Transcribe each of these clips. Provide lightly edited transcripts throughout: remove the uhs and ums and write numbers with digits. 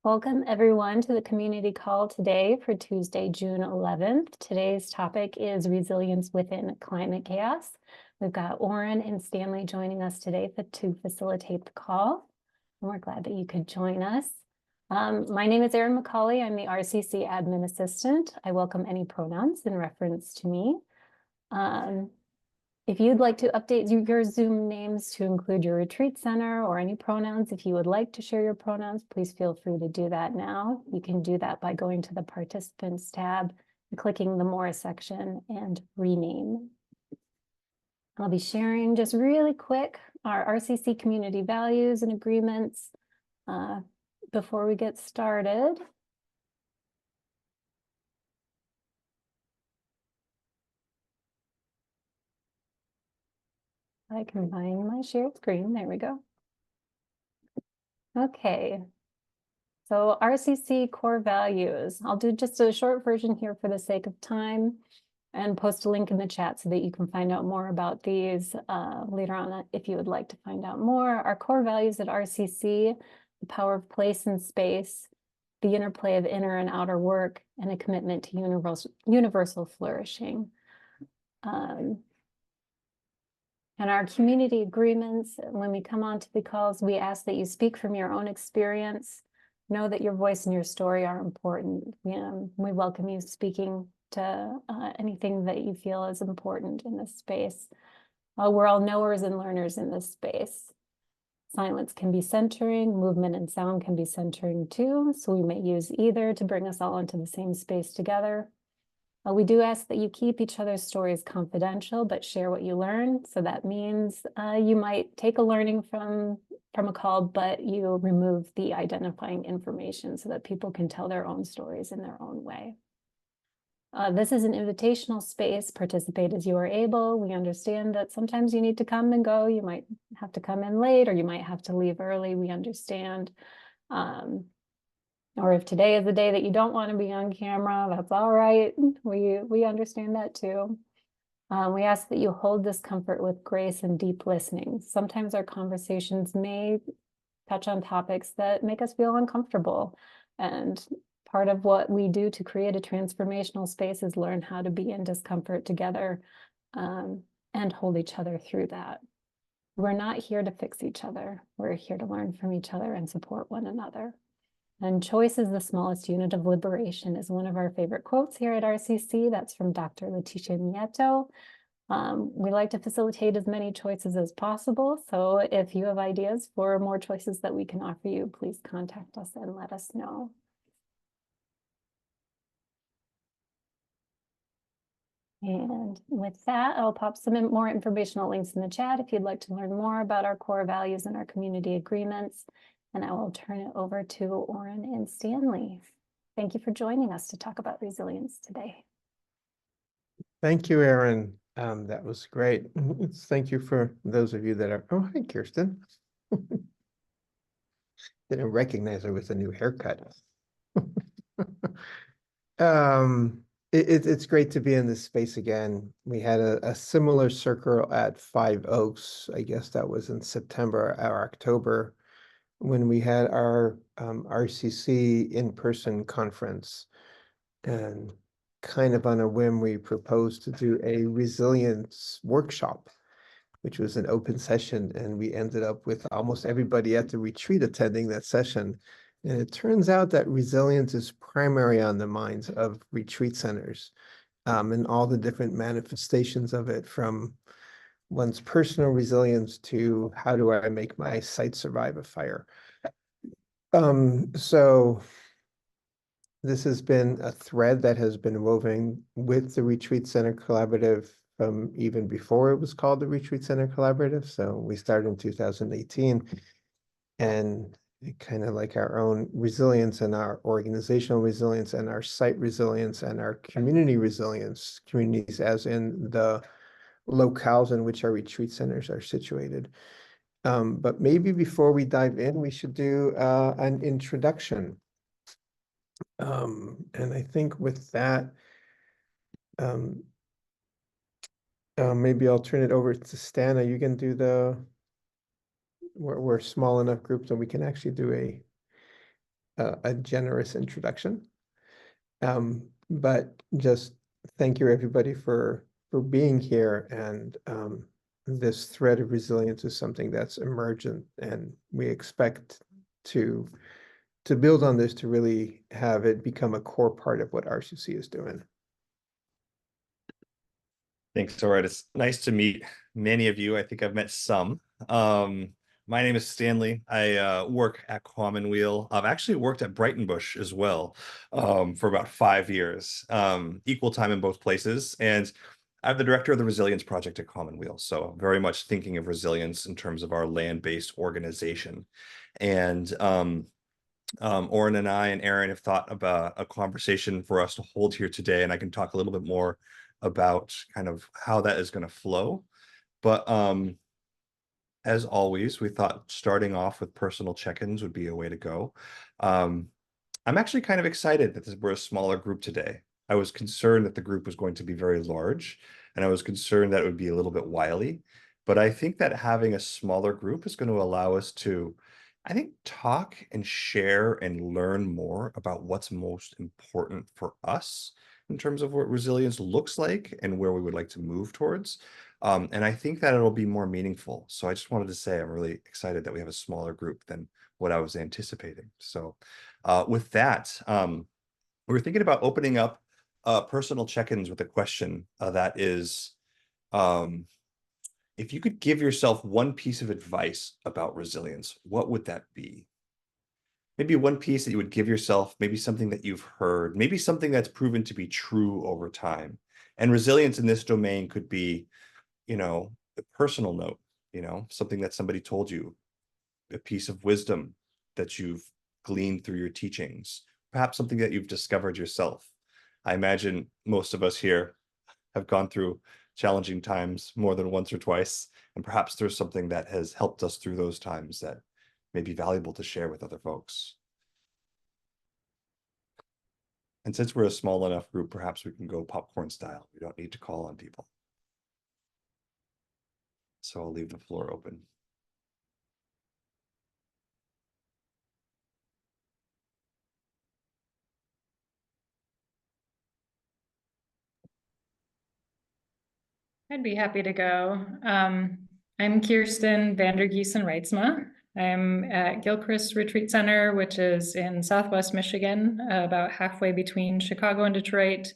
Welcome everyone to the community call today for Tuesday, June 11th. Today's topic is resilience within climate chaos. We've got Oren and Stanley joining us today to facilitate the call. And we're glad that you could join us. My name is Erin McCauley. I'm the RCC admin assistant. I welcome any pronouns in reference to me. If you'd like to update your Zoom names to include your retreat center or any pronouns, if you would like to share your pronouns, please feel free to do that now. You can do that by going to the Participants tab and clicking the More section and rename. I'll be sharing just really quick our RCC community values and agreements before we get started. I can find my shared screen. There we go. Okay. So RCC core values. I'll do just a short version here for the sake of time and post a link in the chat so that you can find out more about these later on if you would like to find out more. Our core values at RCC, the power of place and space, the interplay of inner and outer work, and a commitment to universal flourishing. And our community agreements, when we come on to the calls, we ask that you speak from your own experience. Know that your voice and your story are important. We welcome you speaking to anything that you feel is important in this space. We're all knowers and learners in this space. Silence can be centering, movement and sound can be centering too, so we may use either to bring us all into the same space together. We do ask that you keep each other's stories confidential, but share what you learn. So that means you might take a learning from a call, but you remove the identifying information so that people can tell their own stories in their own way. This is an invitational space. Participate as you are able. We understand that sometimes you need to come and go. You might have to come in late, or you might have to leave early. We understand. Or if today is the day that you don't want to be on camera, that's all right. We understand that too. We ask that you hold discomfort with grace and deep listening. Sometimes our conversations may touch on topics that make us feel uncomfortable. And part of what we do to create a transformational space is learn how to be in discomfort together and hold each other through that. We're not here to fix each other. We're here to learn from each other and support one another. And choice is the smallest unit of liberation is one of our favorite quotes here at RCC. That's from Dr. Leticia Nieto. We like to facilitate as many choices as possible. So if you have ideas for more choices that we can offer you, please contact us and let us know. And with that, I'll pop some more informational links in the chat if you'd like to learn more about our core values and our community agreements. And I will turn it over to Oren and Stanley. Thank you for joining us to talk about resilience today. Thank you, Erin. That was great. Thank you for those of you that are, oh, hi, Kirsten. Didn't recognize her with a new haircut. It's great to be in this space again. We had a similar circle at Five Oaks. I guess that was in September or October, when we had our RCC in-person conference, and kind of on a whim, we proposed to do a resilience workshop, which was an open session, and we ended up with almost everybody at the retreat attending that session. And it turns out that resilience is primary on the minds of retreat centers, and all the different manifestations of it, from one's personal resilience to how do I make my site survive a fire. So this has been a thread that has been woven with the Retreat Center Collaborative from even before it was called the Retreat Center Collaborative. So we started in 2018, and kind of like our own resilience and our organizational resilience and our site resilience and our community resilience, communities as in the locales in which our retreat centers are situated. But maybe before we dive in, we should do an introduction. And I think with that, maybe I'll turn it over to Stan. Are you going to do we're small enough group that we can actually do a generous introduction. But just thank you, everybody, for being here. And this thread of resilience is something that's emergent, and we expect to build on this to really have it become a core part of what RCC is doing. Thanks, Oren. It's nice to meet many of you. I think I've met some. My name is Stanley. I work at Commonweal. I've actually worked at Brighton Bush as well for about 5 years, equal time in both places. And I'm the director of the Resilience Project at Commonweal. So very much thinking of resilience in terms of our land-based organization. And Oren and I and Aaron have thought about a conversation for us to hold here today, and I can talk a little bit more about kind of how that is going to flow. But as always, we thought starting off with personal check-ins would be a way to go. I'm actually kind of excited that we're a smaller group today. I was concerned that the group was going to be very large, and I was concerned that it would be a little bit wily. But I think that having a smaller group is going to allow us to, I think, talk and share and learn more about what's most important for us in terms of what resilience looks like and where we would like to move towards. And I think that it'll be more meaningful. So I just wanted to say I'm really excited that we have a smaller group than what I was anticipating. So with that, we're thinking about opening up personal check-ins with a question that is, if you could give yourself one piece of advice about resilience, what would that be? Maybe one piece that you would give yourself, maybe something that you've heard, maybe something that's proven to be true over time. And resilience in this domain could be, a personal note, something that somebody told you, a piece of wisdom that you've gleaned through your teachings, perhaps something that you've discovered yourself. I imagine most of us here have gone through challenging times more than once or twice, and perhaps there's something that has helped us through those times that may be valuable to share with other folks. And since we're a small enough group, perhaps we can go popcorn style. We don't need to call on people. So I'll leave the floor open. I'd be happy to go. I'm Kirsten Vandergiesen Reitzma. I'm at Gilchrist Retreat Center, which is in Southwest Michigan, about halfway between Chicago and Detroit,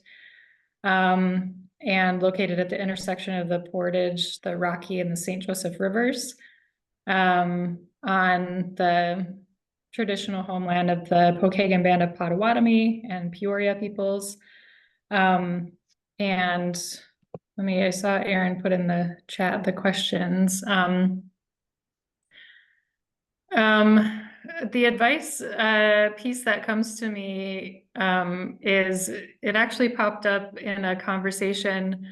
and located at the intersection of the Portage, the Rocky, and the St. Joseph Rivers, on the traditional homeland of the Pokagon Band of Potawatomi and Peoria peoples. And I saw Aaron put in the chat the questions. The advice piece that comes to me is it actually popped up in a conversation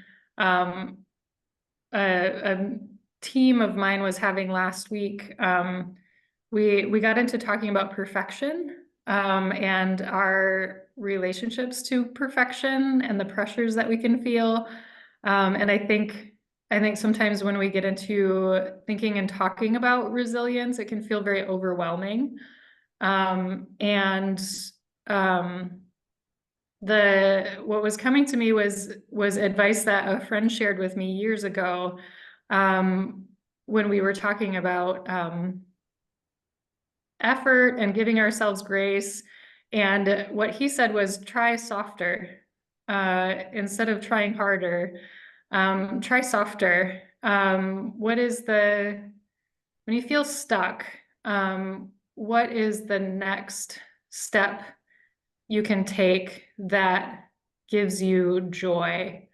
a team of mine was having last week. We got into talking about perfection and our relationships to perfection and the pressures that we can feel. And I think sometimes when we get into thinking and talking about resilience, it can feel very overwhelming. What was coming to me was advice that a friend shared with me years ago, when we were talking about effort and giving ourselves grace. And what he said was, try softer. Instead of trying harder, try softer. When you feel stuck, what is the next step you can take that gives you joy,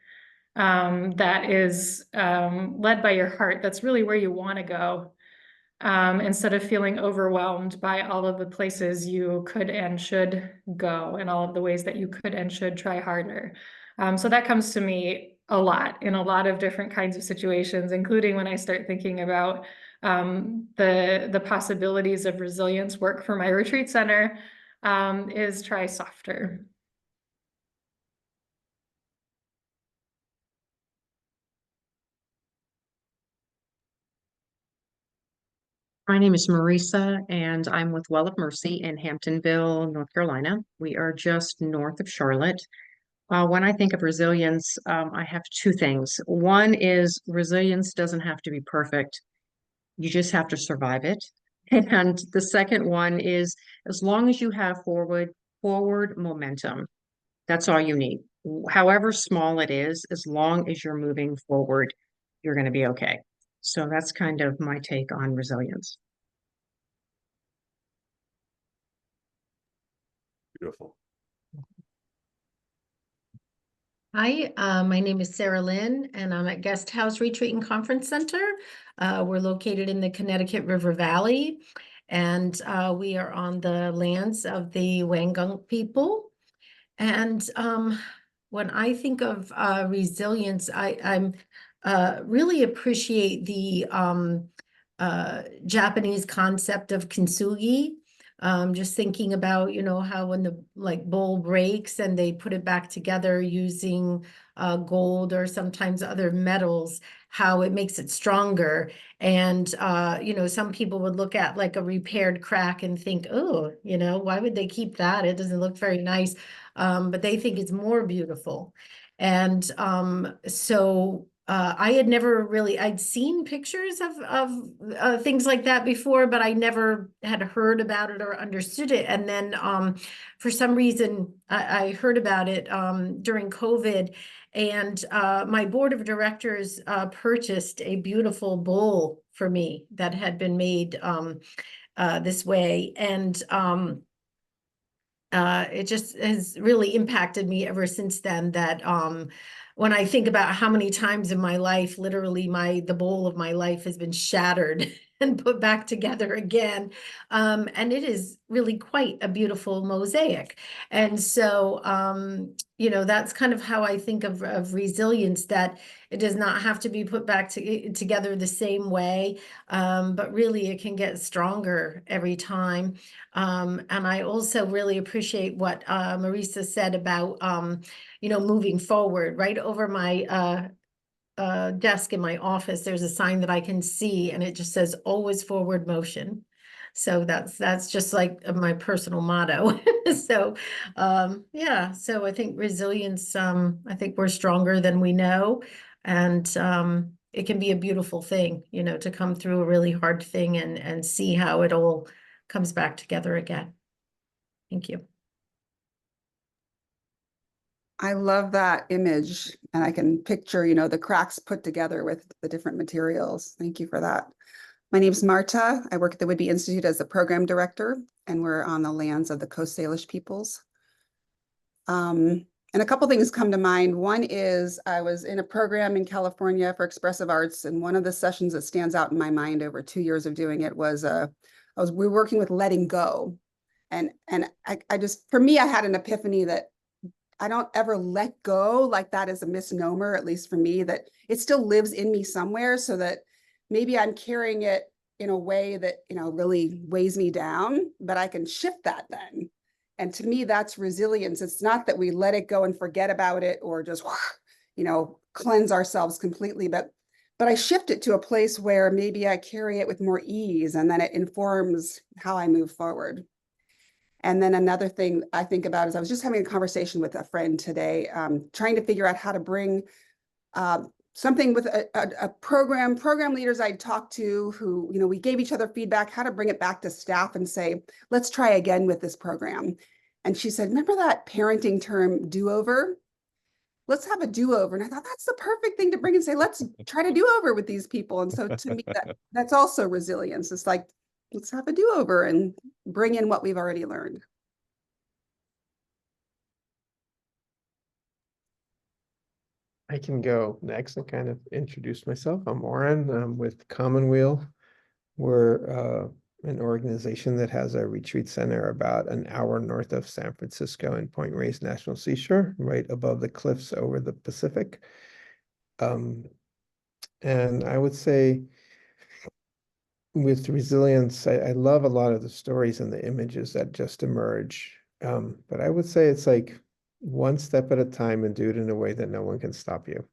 that is led by your heart? That's really where you want to go. Instead of feeling overwhelmed by all of the places you could and should go and all of the ways that you could and should try harder. So that comes to me a lot in a lot of different kinds of situations, including when I start thinking about the possibilities of resilience work for my retreat center, is try softer. My name is Marisa, and I'm with Well of Mercy in Hamptonville, North Carolina. We are just north of Charlotte. When I think of resilience, I have two things. One is resilience doesn't have to be perfect. You just have to survive it. And the second one is as long as you have forward momentum, that's all you need. However small it is, as long as you're moving forward, you're going to be okay. So that's kind of my take on resilience. Beautiful. Hi, my name is Sarah Lynn, and I'm at Guest House Retreat and Conference Center. We're located in the Connecticut River Valley, and we are on the lands of the Wangunk people. And when I think of resilience, I'm really appreciate the Japanese concept of kintsugi. Just thinking about, how when the bowl breaks and they put it back together using gold or sometimes other metals, how it makes it stronger. And, some people would look at like a repaired crack and think, oh, why would they keep that? It doesn't look very nice. But they think it's more beautiful. And so I had never really, I'd seen pictures of things like that before, but I never had heard about it or understood it. And then for some reason, I heard about it during COVID. And my board of directors purchased a beautiful bowl for me that had been made this way. And it just has really impacted me ever since then, that when I think about how many times in my life, literally the bowl of my life has been shattered and put back together again. And it is really quite a beautiful mosaic. And so, that's kind of how I think of resilience, that it does not have to be put back together the same way, but really it can get stronger every time. And I also really appreciate what Marisa said about, moving forward. Right over my desk in my office, there's a sign that I can see, and it just says always forward motion. So that's just like my personal motto. So yeah, so I think resilience, I think we're stronger than we know, and it can be a beautiful thing, to come through a really hard thing and see how it all comes back together again. Thank you. I love that image, and I can picture, the cracks put together with the different materials. Thank you for that. My name's Marta. I work at the Whidbey Institute as the program director, and we're on the lands of the Coast Salish peoples. And a couple things come to mind. One is I was in a program in California for expressive arts, and one of the sessions that stands out in my mind over 2 years of doing it was we were working with letting go. And I just, for me, I had an epiphany that I don't ever let go. Like, that is a misnomer, at least for me, that it still lives in me somewhere, so that maybe I'm carrying it in a way that, really weighs me down, but I can shift that then. And to me, that's resilience. It's not that we let it go and forget about it or just, cleanse ourselves completely, but I shift it to a place where maybe I carry it with more ease, and then it informs how I move forward. And then another thing I think about is I was just having a conversation with a friend today, trying to figure out how to bring something with a program leaders I'd talked to who, we gave each other feedback, how to bring it back to staff and say, let's try again with this program. And she said, remember that parenting term, do-over? Let's have a do-over. And I thought that's the perfect thing to bring and say, let's try to do-over with these people. And so to me, that's also resilience. It's like, let's have a do-over and bring in what we've already learned. I can go next and kind of introduce myself. I'm Oren. I'm with Commonweal. We're an organization that has a retreat center about an hour north of San Francisco in Point Reyes National Seashore, right above the cliffs over the Pacific. And I would say with resilience, I love a lot of the stories and the images that just emerge. But I would say it's like one step at a time and do it in a way that no one can stop you.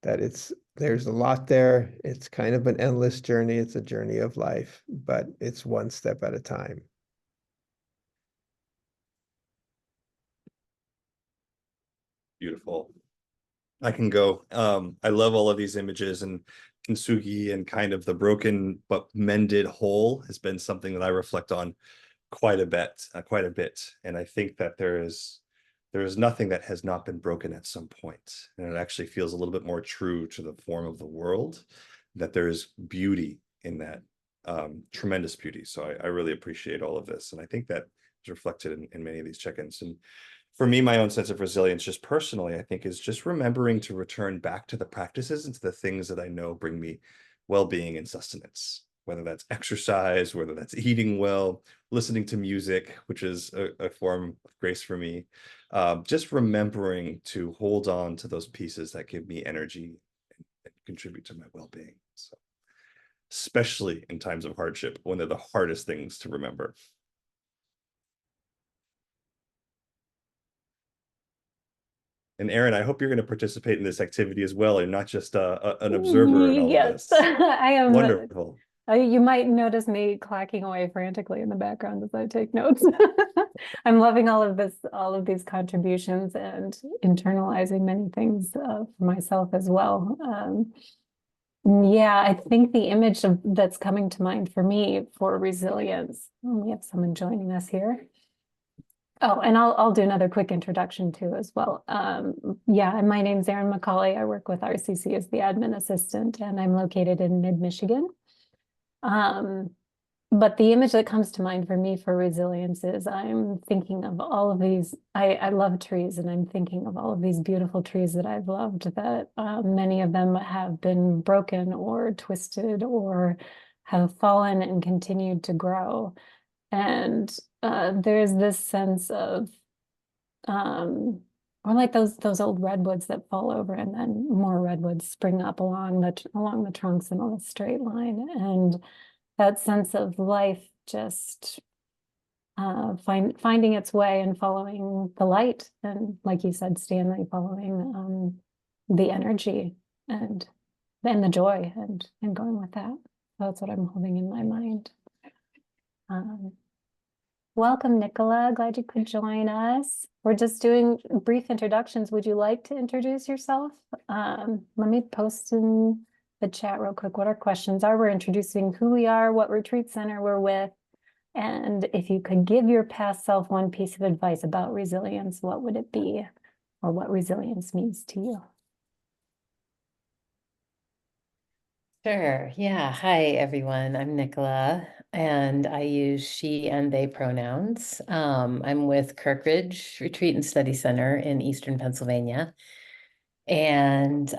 That it's there's a lot there. It's kind of an endless journey. It's a journey of life, but it's one step at a time. Beautiful. I can go. I love all of these images, and kintsugi and kind of the broken but mended whole has been something that I reflect on quite a bit. And I think that there is nothing that has not been broken at some point. And it actually feels a little bit more true to the form of the world, that there is beauty in that, tremendous beauty. So I really appreciate all of this. And I think that is reflected in many of these check-ins. And for me, my own sense of resilience, just personally, I think is just remembering to return back to the practices and to the things that I know bring me well-being and sustenance, whether that's exercise, whether that's eating well, listening to music, which is a form of grace for me. Just remembering to hold on to those pieces that give me energy and contribute to my well-being. So, especially in times of hardship, when they're the hardest things to remember. And Erin, I hope you're going to participate in this activity as well, and not just an observer in all of Yes, this. I am. Wonderful. You might notice me clacking away frantically in the background as I take notes. I'm loving all of these contributions and internalizing many things for myself as well. Yeah, I think the image that's coming to mind for me for resilience. We have someone joining us here. Oh, and I'll do another quick introduction too as well. Yeah, my name's Erin McCauley. I work with RCC as the admin assistant, and I'm located in mid-Michigan. But the image that comes to mind for me for resilience is I'm thinking of all of these. I love trees, and I'm thinking of all of these beautiful trees that I've loved, that many of them have been broken or twisted or have fallen and continued to grow. And there's this sense of, or like those old redwoods that fall over and then more redwoods spring up along the trunks in a straight line. And that sense of life just finding its way and following the light. And like you said, Stanley, following the energy and the joy and going with that. That's what I'm holding in my mind. Welcome, Nicola. Glad you could join us. We're just doing brief introductions. Would you like to introduce yourself? Let me post in the chat real quick what our questions are. We're introducing who we are, what retreat center we're with, and if you could give your past self one piece of advice about resilience, what would it be, or what resilience means to you? Sure. Yeah. Hi, everyone. I'm Nicola, and I use she and they pronouns. I'm with Kirkridge Retreat and Study Center in Eastern Pennsylvania. And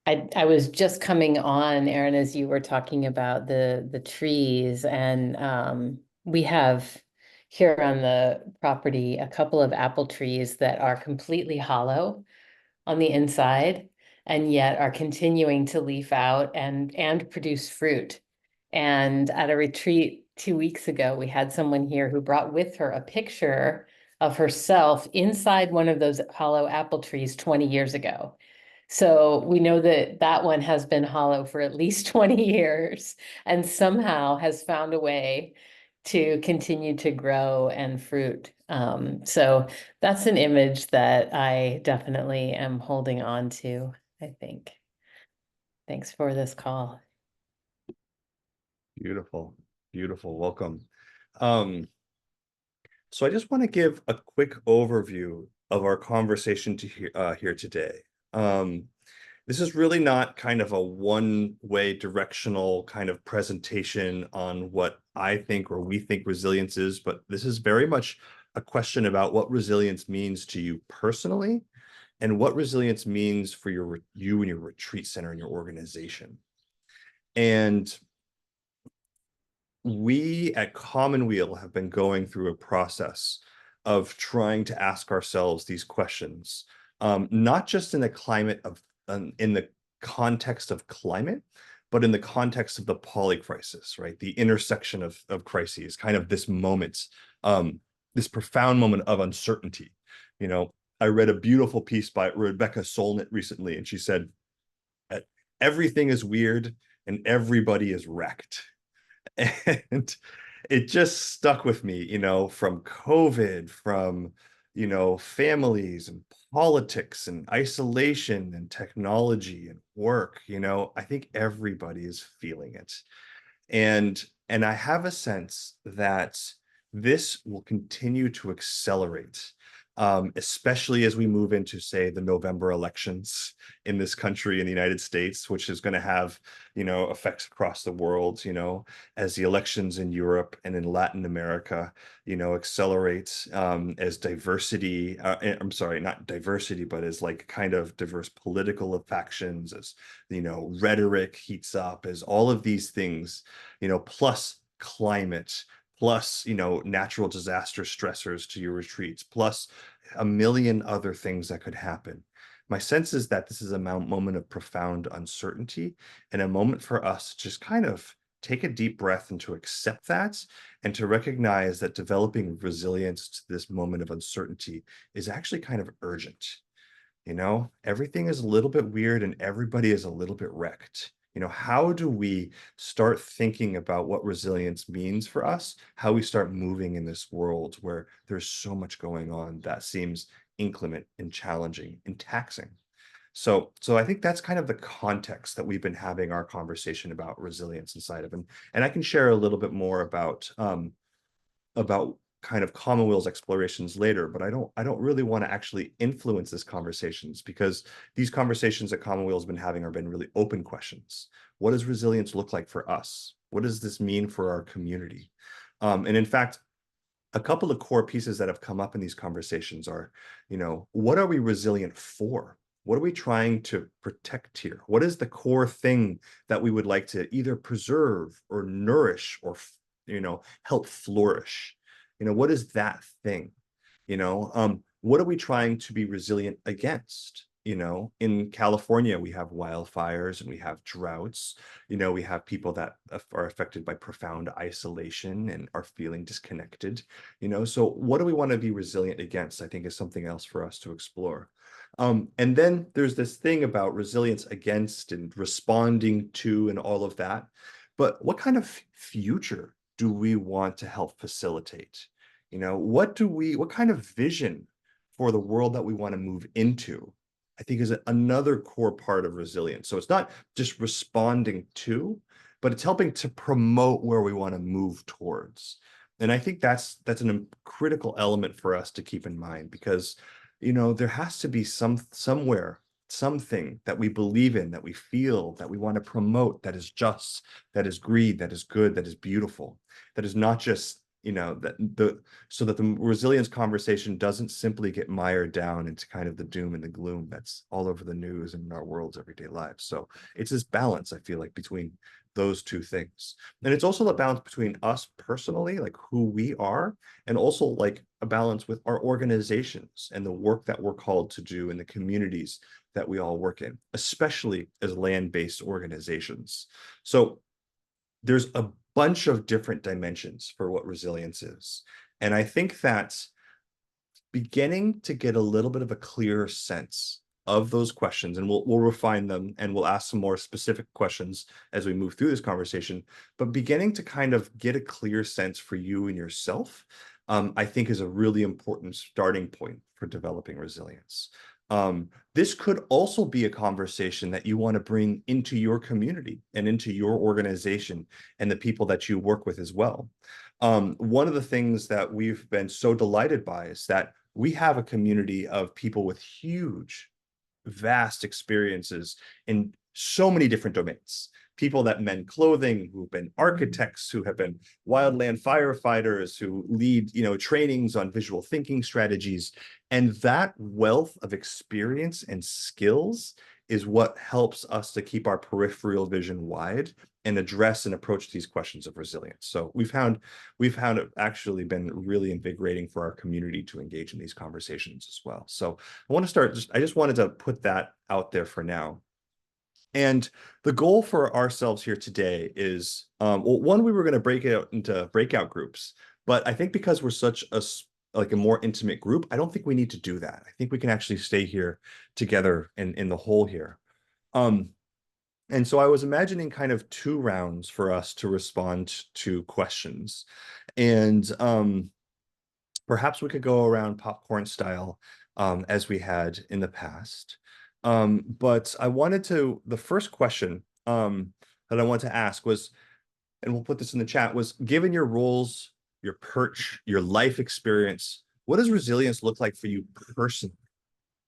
I was just coming on, Erin, as you were talking about the trees, and we have here on the property a couple of apple trees that are completely hollow on the inside, and yet are continuing to leaf out and produce fruit. And at a retreat 2 weeks ago, we had someone here who brought with her a picture of herself inside one of those hollow apple trees 20 years ago. So we know that that one has been hollow for at least 20 years and somehow has found a way to continue to grow and fruit. So that's an image that I definitely am holding on to, I think. Thanks for this call. Beautiful, beautiful. Welcome. So I just want to give a quick overview of our conversation here today. This is really not kind of a one-way directional kind of presentation on what I think or we think resilience is, but this is very much a question about what resilience means to you personally and what resilience means for you and your retreat center and your organization. And we at Commonweal have been going through a process of trying to ask ourselves these questions, not just in the climate of in the context of climate, but in the context of the polycrisis, right? The intersection of crises, kind of this moment, this profound moment of uncertainty. You know, I read a beautiful piece by Rebecca Solnit recently, and she said, everything is weird and everybody is wrecked. And it just stuck with me, from COVID, from, families and politics and isolation and technology and work. I think everybody is feeling it. And I have a sense that this will continue to accelerate, especially as we move into, say, the November elections in this country, in the United States, which is going to have, effects across the world, as the elections in Europe and in Latin America, accelerate, as diversity, I'm sorry, not diversity, but as like kind of diverse political factions, as, rhetoric heats up, as all of these things, plus climate, plus, natural disaster stressors to your retreats, plus a million other things that could happen. My sense is that this is a moment of profound uncertainty, and a moment for us to just kind of take a deep breath and to accept that, and to recognize that developing resilience to this moment of uncertainty is actually kind of urgent. Everything is a little bit weird and everybody is a little bit wrecked. How do we start thinking about what resilience means for us? How we start moving in this world where there's so much going on that seems inclement and challenging and taxing. So I think that's kind of the context that we've been having our conversation about resilience inside of. And I can share a little bit more about kind of Commonweal's explorations later, but I don't really want to actually influence these conversations, because these conversations that Commonweal has been having have been really open questions. What does resilience look like for us? What does this mean for our community? And in fact, a couple of core pieces that have come up in these conversations are, what are we resilient for? What are we trying to protect here? What is the core thing that we would like to either preserve or nourish or, help flourish? What is that thing? What are we trying to be resilient against? In California, we have wildfires and we have droughts. We have people that are affected by profound isolation and are feeling disconnected. So what do we want to be resilient against, I think, is something else for us to explore. And then there's this thing about resilience against and responding to and all of that. But what kind of future do we want to help facilitate? What kind of vision for the world that we want to move into, I think, is another core part of resilience. So it's not just responding to, but it's helping to promote where we want to move towards. And I think that's a critical element for us to keep in mind, because, there has to be somewhere, something that we believe in, that we feel, that we want to promote, that is just, that is greed, that is good, that is beautiful, that is not just, so that the resilience conversation doesn't simply get mired down into kind of the doom and the gloom that's all over the news and in our world's everyday lives. So it's this balance, I feel like, between those two things. And it's also the balance between us personally, like who we are, and also like a balance with our organizations and the work that we're called to do in the communities that we all work in, especially as land-based organizations. So there's a bunch of different dimensions for what resilience is. And I think that beginning to get a little bit of a clearer sense of those questions, and we'll refine them and we'll ask some more specific questions as we move through this conversation, but beginning to kind of get a clear sense for you and yourself, I think, is a really important starting point for developing resilience. This could also be a conversation that you want to bring into your community and into your organization and the people that you work with as well. One of the things that we've been so delighted by is that we have a community of people with huge, vast experiences in so many different domains. People that mend clothing, who've been architects, who have been wildland firefighters, who lead, trainings on visual thinking strategies. And that wealth of experience and skills is what helps us to keep our peripheral vision wide and address and approach these questions of resilience. So we've found it actually been really invigorating for our community to engage in these conversations as well. So I want to start, I just wanted to put that out there for now. And the goal for ourselves here today is, well, one, we were going to break it out into breakout groups, but I think because we're such a like a more intimate group, I don't think we need to do that. I think we can actually stay here together in the whole here. And so I was imagining kind of 2 rounds for us to respond to questions. And perhaps we could go around popcorn style as we had in the past. But I wanted to, the first question that I wanted to ask was, and we'll put this in the chat, was given your roles, your perch, your life experience, what does resilience look like for you personally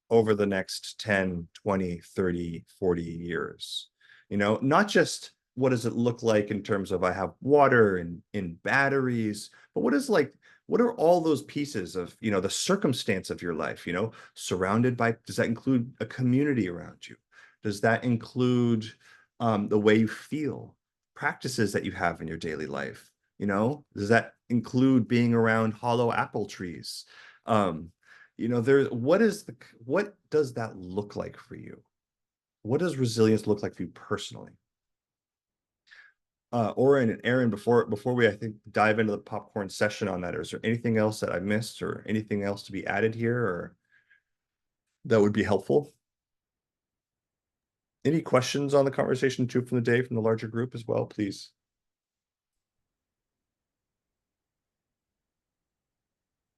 over the next 10, 20, 30, 40 years? You know, not just what does it look like in terms of I have water and in batteries, but what is like, what are all those pieces of, you know, the circumstance of your life, you know, surrounded by, does that include a community around you? Does that include the way you feel, practices that you have in your daily life? You know, does that include being around hollow apple trees? You know, what does that look like for you? What does resilience look like for you personally? Oren and Aaron, before we, I think, dive into the popcorn session on that, is there anything else that I missed or anything else to be added here or that would be helpful? Any questions on the conversation too from the day from the larger group as well, please?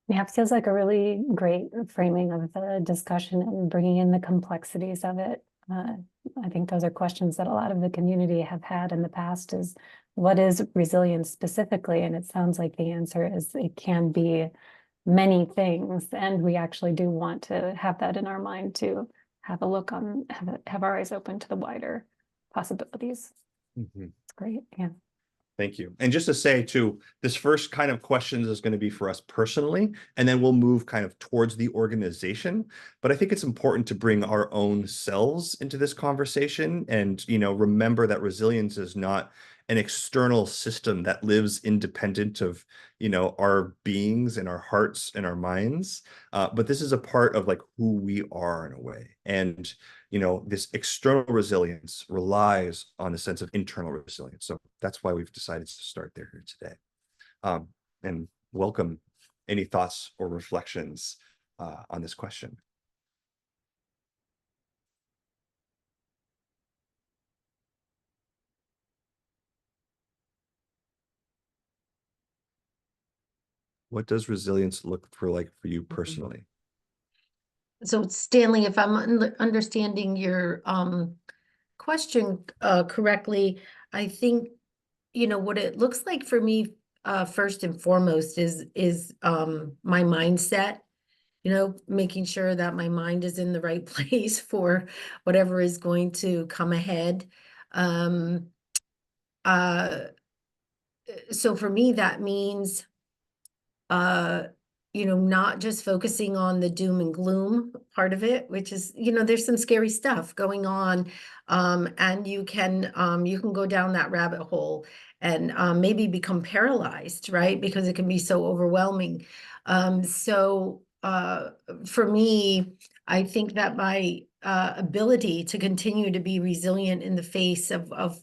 Yeah, it feels like a really great framing of the discussion and bringing in the complexities of it. I think those are questions that a lot of the community have had in the past, is what is resilience specifically? And it sounds like the answer is it can be many things. And we actually do want to have that in our mind, to have a look on, have our eyes open to the wider possibilities. It's great. Yeah. Thank you. And just to say too, this first kind of questions is going to be for us personally, and then we'll move kind of towards the organization. But I think it's important to bring our own selves into this conversation and, you know, remember that resilience is not an external system that lives independent of, you know, our beings and our hearts and our minds. But this is a part of like who we are in a way. And you know, this external resilience relies on a sense of internal resilience. So that's why we've decided to start there here today. And welcome any thoughts or reflections on this question. What does resilience look like for you personally? So Stanley, if I'm understanding your question correctly, I think, you know, what it looks like for me first and foremost is my mindset, you know, making sure that my mind is in the right place for whatever is going to come ahead. So for me, that means you know, not just focusing on the doom and gloom part of it, which is, you know, there's some scary stuff going on. And you can go down that rabbit hole and maybe become paralyzed, right? Because it can be so overwhelming. So for me, I think that my ability to continue to be resilient in the face of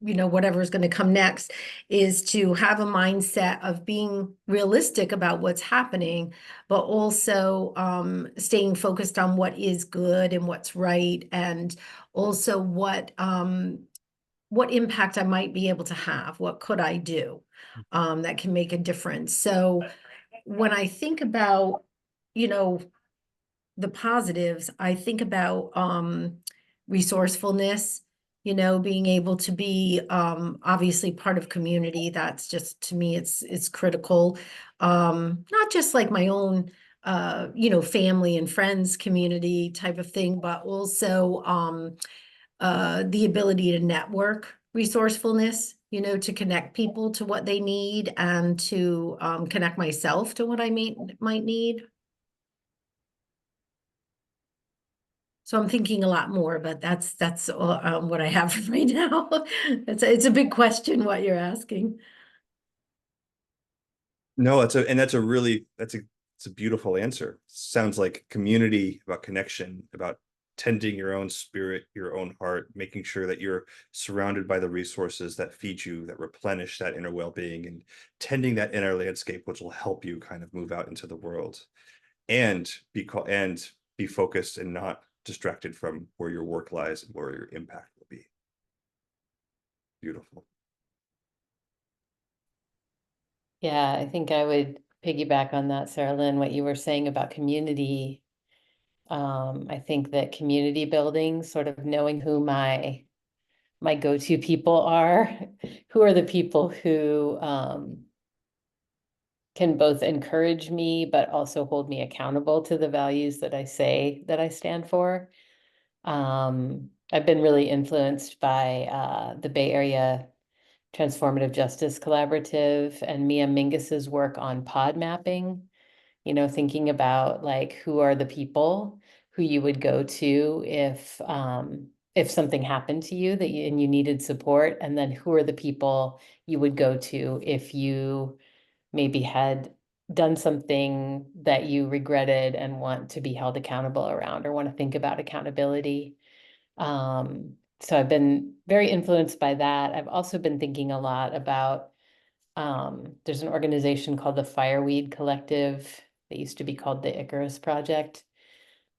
you know, whatever is going to come next, is to have a mindset of being realistic about what's happening, but also staying focused on what is good and what's right, and also what impact I might be able to have, what could I do that can make a difference. So when I think about, you know, the positives, I think about resourcefulness, you know, being able to be obviously part of community. That's just, to me, it's critical. Not just like my own you know, family and friends community type of thing, but also the ability to network, resourcefulness, you know, to connect people to what they need, and to connect myself to what I might need. So I'm thinking a lot more, but that's what I have right now. It's a big question what you're asking. No, it's a beautiful answer. Sounds like community, about connection, about tending your own spirit, your own heart, making sure that you're surrounded by the resources that feed you, that replenish that inner well-being, and tending that inner landscape, which will help you kind of move out into the world and be focused and not distracted from where your work lies and where your impact will be. Beautiful. Yeah, I think I would piggyback on that, Sarah Lynn, what you were saying about community. I think that community building, sort of knowing who my go-to people are, who are the people who can both encourage me, but also hold me accountable to the values that I say that I stand for. I've been really influenced by the Bay Area Transformative Justice Collaborative and Mia Mingus's work on pod mapping, you know, thinking about like who are the people who you would go to if something happened to you and you needed support, and then who are the people you would go to if you maybe had done something that you regretted and want to be held accountable around or want to think about accountability. So I've been very influenced by that. I've also been thinking a lot about, there's an organization called the Fireweed Collective that used to be called the Icarus Project.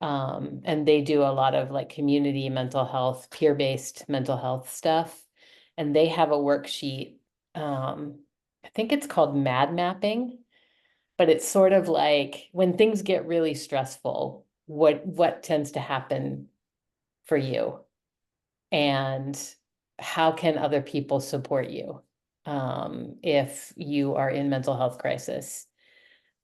And they do a lot of like community mental health, peer-based mental health stuff. And they have a worksheet. I think it's called Mad Mapping, but it's sort of like when things get really stressful, what tends to happen for you? And how can other people support you if you are in mental health crisis?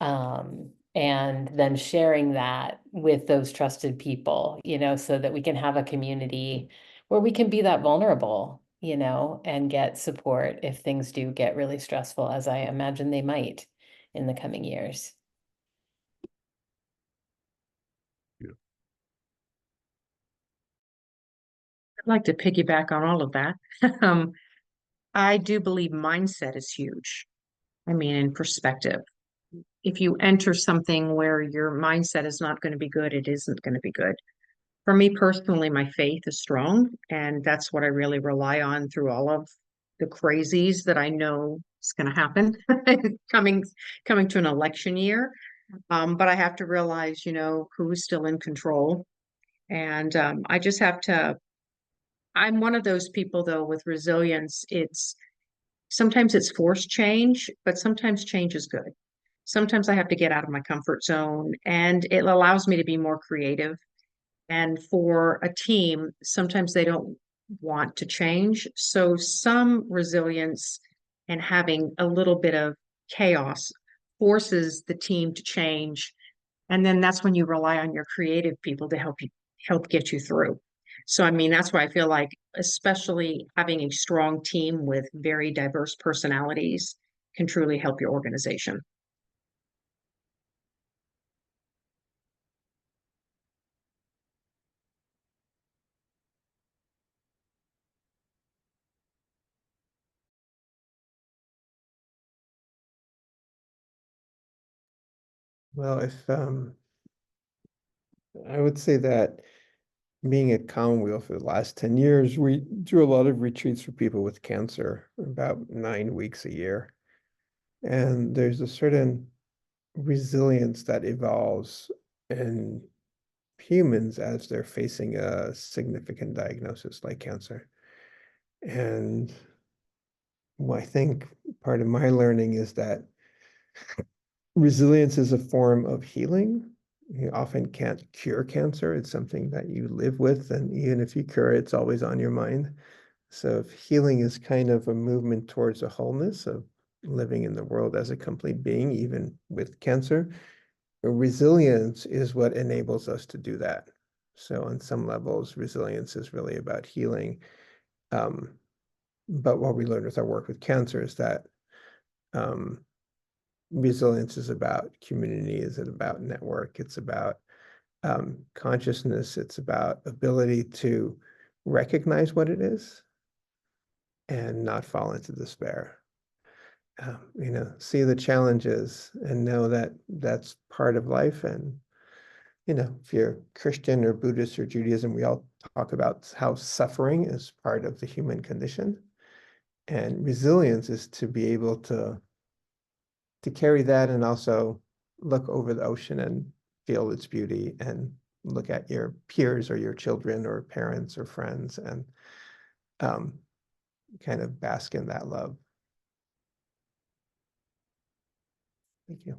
And then sharing that with those trusted people, you know, so that we can have a community where we can be that vulnerable, you know, and get support if things do get really stressful, as I imagine they might in the coming years. I'd like to piggyback on all of that. I do believe mindset is huge. I mean, in perspective, if you enter something where your mindset is not going to be good, it isn't going to be good. For me personally, my faith is strong, and that's what I really rely on through all of the crazies that I know is going to happen coming to an election year. But I have to realize, you know, who's still in control. And I just have to, I'm one of those people though with resilience. Sometimes it's forced change, but sometimes change is good. Sometimes I have to get out of my comfort zone, and it allows me to be more creative. And for a team, sometimes they don't want to change. So some resilience and having a little bit of chaos forces the team to change. And then that's when you rely on your creative people to help get you through. So, I mean, that's why I feel like, especially having a strong team with very diverse personalities can truly help your organization. Well, if I would say that being at Commonweal for the last 10 years, we do a lot of retreats for people with cancer, about 9 weeks a year. And there's a certain resilience that evolves in humans as they're facing a significant diagnosis like cancer. And I think part of my learning is that resilience is a form of healing. You often can't cure cancer. It's something that you live with, and even if you cure it, it's always on your mind. So if healing is kind of a movement towards a wholeness of living in the world as a complete being, even with cancer, resilience is what enables us to do that. So on some levels, resilience is really about healing. But what we learned with our work with cancer is that resilience is about community, is it about network, it's about consciousness, it's about ability to recognize what it is and not fall into despair. See the challenges and know that that's part of life, and you know, if you're Christian or Buddhist or Judaism, we all talk about how suffering is part of the human condition. And resilience is to be able to carry that and also look over the ocean and feel its beauty and look at your peers or your children or parents or friends and kind of bask in that love. Thank you.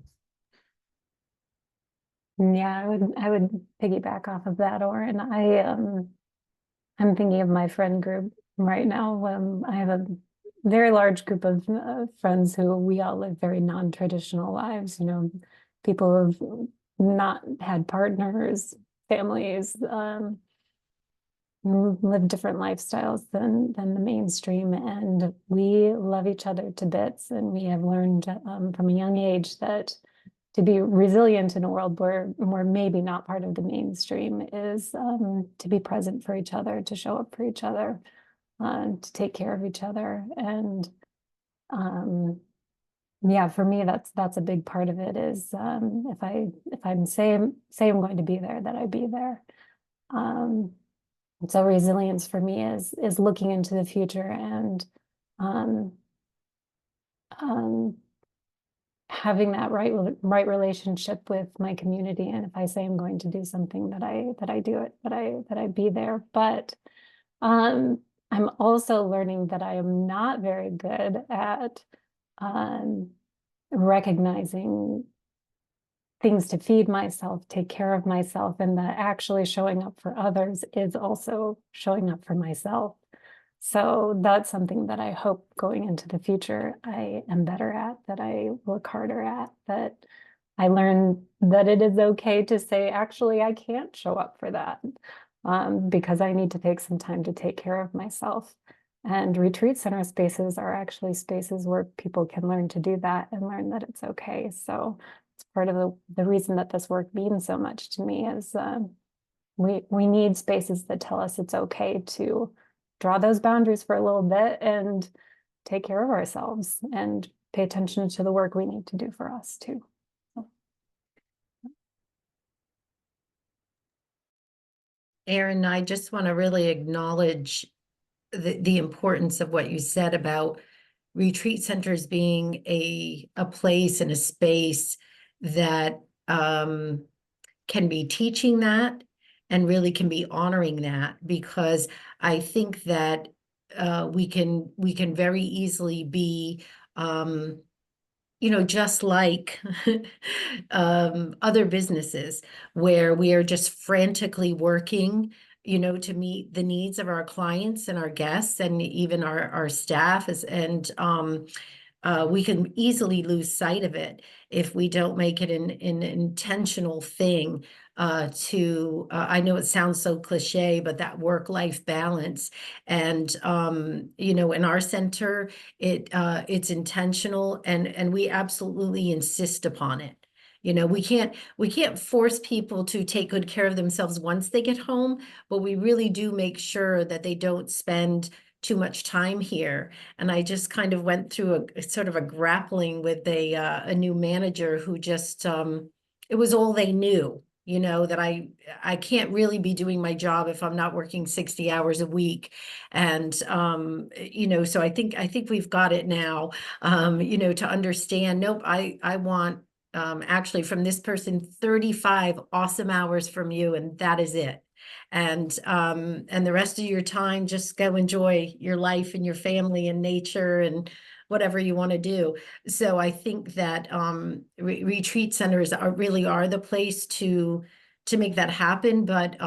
Yeah, I would piggyback off of that, Oren. I'm thinking of my friend group right now. I have a very large group of friends who we all live very non-traditional lives, you know, people who've not had partners, families, live different lifestyles than the mainstream, and we love each other to bits. And we have learned from a young age that to be resilient in a world where we're maybe not part of the mainstream is to be present for each other, to show up for each other, to take care of each other. And yeah, for me, that's a big part of it is if I'm say I'm going to be there, that I be there. So resilience for me is looking into the future and having that right relationship with my community. And if I say I'm going to do something, that I do it, that I be there. But I'm also learning that I am not very good at recognizing things to feed myself, take care of myself, and that actually showing up for others is also showing up for myself. So that's something that I hope going into the future I am better at, that I work harder at, that I learn that it is okay to say, actually, I can't show up for that because I need to take some time to take care of myself. And retreat center spaces are actually spaces where people can learn to do that and learn that it's okay. So it's part of the reason that this work means so much to me is we need spaces that tell us it's okay to draw those boundaries for a little bit and take care of ourselves and pay attention to the work we need to do for us too. Erin, I just want to really acknowledge the importance of what you said about retreat centers being a place and a space that can be teaching that and really can be honoring that, because I think that we can very easily be you know, just like other businesses where we are just frantically working, you know, to meet the needs of our clients and our guests and even our staff and we can easily lose sight of it if we don't make it an intentional thing I know it sounds so cliche, but that work-life balance. And you know, in our center, it's intentional and we absolutely insist upon it. You know, we can't force people to take good care of themselves once they get home, but we really do make sure that they don't spend too much time here. And I just kind of went through a sort of a grappling with a new manager who just it was all they knew, you know, that I can't really be doing my job if I'm not working 60 hours a week. And you know, so I think we've got it now, you know, to understand, nope, I want actually from this person 35 awesome hours from you, and that is it. And the rest of your time, just go enjoy your life and your family and nature and whatever you want to do. So I think that retreat centers really are the place to make that happen. But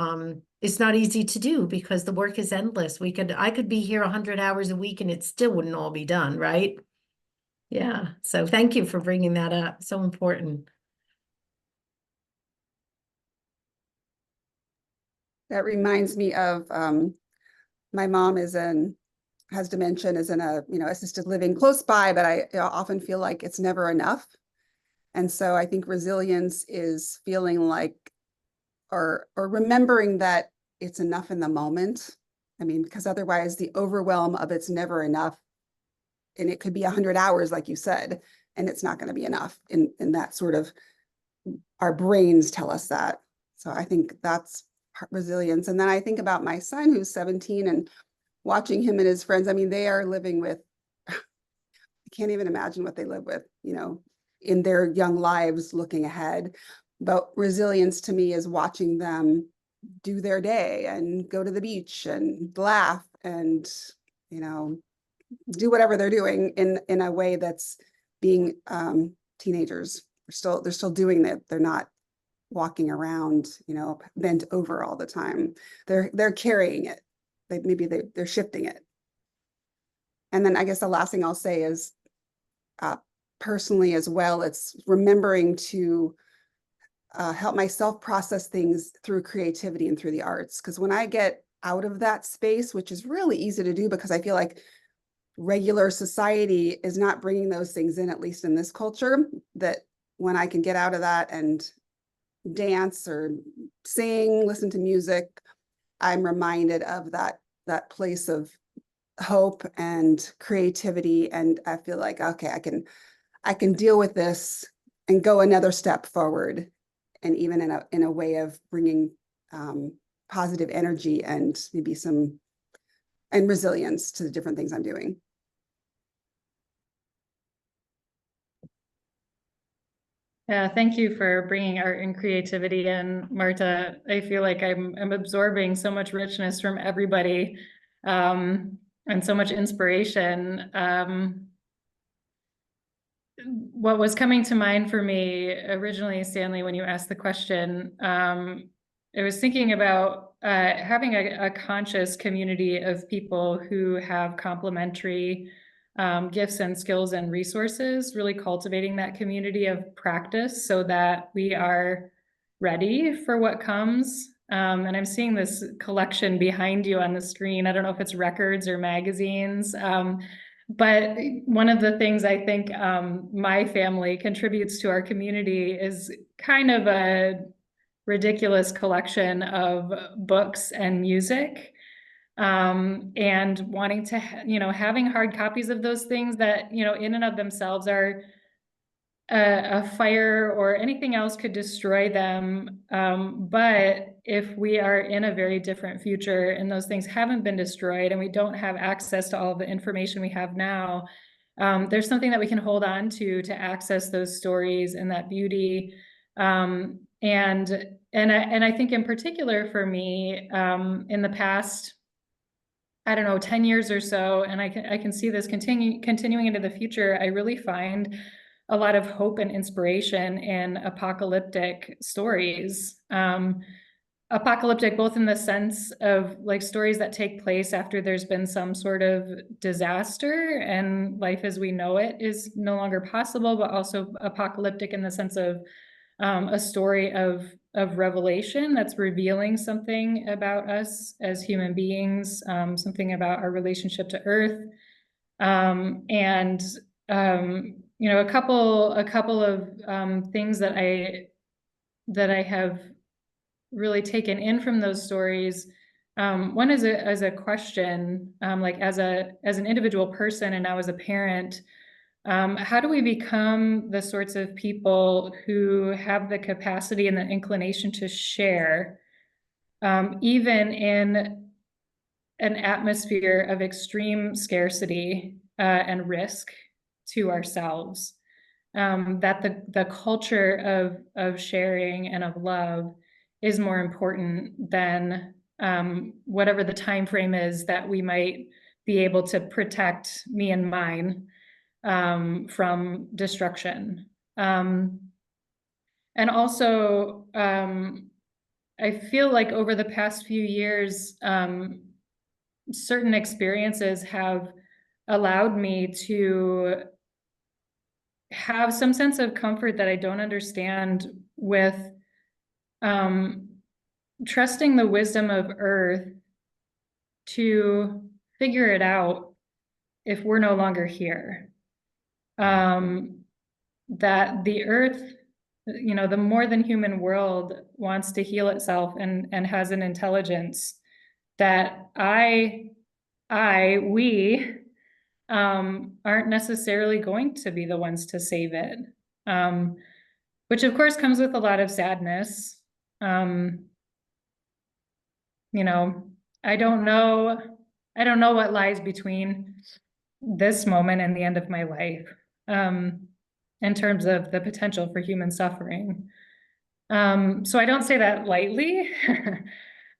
it's not easy to do because the work is endless. I could be here 100 hours a week and it still wouldn't all be done, right? Yeah. So thank you for bringing that up. So important. That reminds me of my mom has dementia, is in a assisted living close by, but I often feel like it's never enough. And so I think resilience is feeling like or remembering that it's enough in the moment. I mean, because otherwise the overwhelm of it's never enough. And it could be 100 hours, like you said, and it's not going to be enough in that sort of, our brains tell us that. So I think that's resilience. And then I think about my son who's 17 and watching him and his friends. I mean, they are living with, I can't even imagine what they live with, in their young lives looking ahead. But resilience to me is watching them do their day and go to the beach and laugh and, do whatever they're doing in a way that's being teenagers. They're still doing that. They're not walking around, bent over all the time. They're carrying it. They're shifting it. And then I guess the last thing I'll say is personally as well, it's remembering to help myself process things through creativity and through the arts. Because when I get out of that space, which is really easy to do because I feel like regular society is not bringing those things in, at least in this culture, that when I can get out of that and dance or sing, listen to music, I'm reminded of that place of hope and creativity. And I feel like, okay, I can deal with this and go another step forward. And even in a way of bringing positive energy and maybe and resilience to the different things I'm doing. Yeah, thank you for bringing art and creativity in, Marta. I feel like I'm absorbing so much richness from everybody, and so much inspiration. What was coming to mind for me originally, Stanley, when you asked the question, I was thinking about having a conscious community of people who have complementary gifts and skills and resources, really cultivating that community of practice so that we are ready for what comes. And I'm seeing this collection behind you on the screen. I don't know if it's records or magazines. But one of the things I think my family contributes to our community is kind of a ridiculous collection of books and music. And wanting to, having hard copies of those things that, in and of themselves are a fire or anything else could destroy them. But if we are in a very different future and those things haven't been destroyed and we don't have access to all the information we have now, there's something that we can hold on to access those stories and that beauty. And I think in particular for me, in the past, I don't know, 10 years or so, and I can see this continuing into the future, I really find a lot of hope and inspiration in apocalyptic stories. Apocalyptic both in the sense of like stories that take place after there's been some sort of disaster and life as we know it is no longer possible, but also apocalyptic in the sense of a story of revelation that's revealing something about us as human beings, something about our relationship to Earth, and a couple of things that I have really taken in from those stories. One is as a question, like as an individual person and now as a parent. How do we become the sorts of people who have the capacity and the inclination to share, even in an atmosphere of extreme scarcity and risk to ourselves? That the culture of sharing and of love is more important than whatever the time frame is that we might be able to protect me and mine from destruction. And also, I feel like over the past few years, certain experiences have allowed me to have some sense of comfort that I don't understand with trusting the wisdom of Earth to figure it out if we're no longer here. That the Earth, the more than human world wants to heal itself and has an intelligence that we aren't necessarily going to be the ones to save it. Which of course comes with a lot of sadness. You know, I don't know what lies between this moment and the end of my life, in terms of the potential for human suffering. So I don't say that lightly.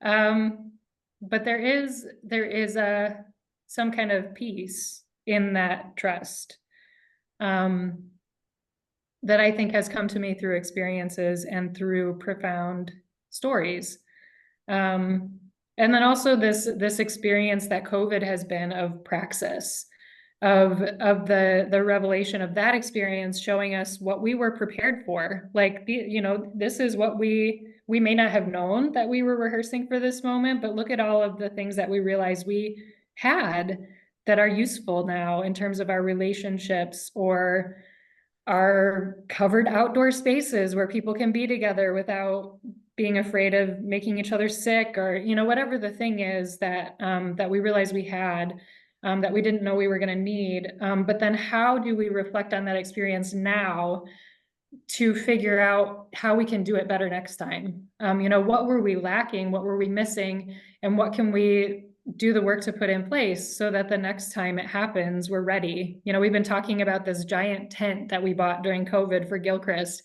But there is some kind of peace in that trust, that I think has come to me through experiences and through profound stories. And then also this experience that COVID has been of praxis, of the revelation of that experience, showing us what we were prepared for. Like, this is what we may not have known that we were rehearsing for this moment, but look at all of the things that we realized we had that are useful now in terms of our relationships, or our covered outdoor spaces where people can be together without being afraid of making each other sick, or whatever the thing is that that we realized we had, that we didn't know we were going to need. But then how do we reflect on that experience now to figure out how we can do it better next time? What were we lacking? What were we missing? And what can we do the work to put in place so that the next time it happens, we're ready? We've been talking about this giant tent that we bought during COVID for Gilchrist.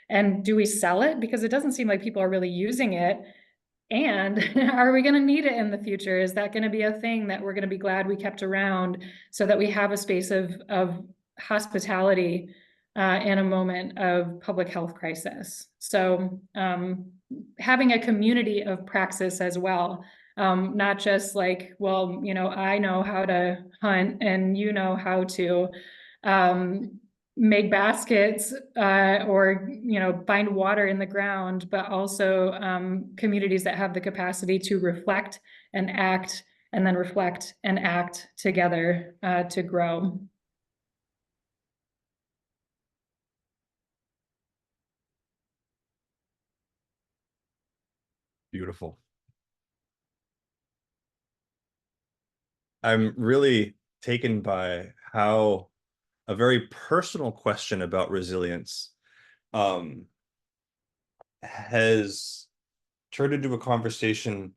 And do we sell it? Because it doesn't seem like people are really using it. And are we going to need it in the future? Is that going to be a thing that we're going to be glad we kept around, so that we have a space of hospitality in a moment of public health crisis? So having a community of praxis as well, not just like, well, I know how to hunt and how to make baskets, or find water in the ground, but also communities that have the capacity to reflect and act, and then reflect and act together to grow. Beautiful. I'm really taken by how a very personal question about resilience has turned into a conversation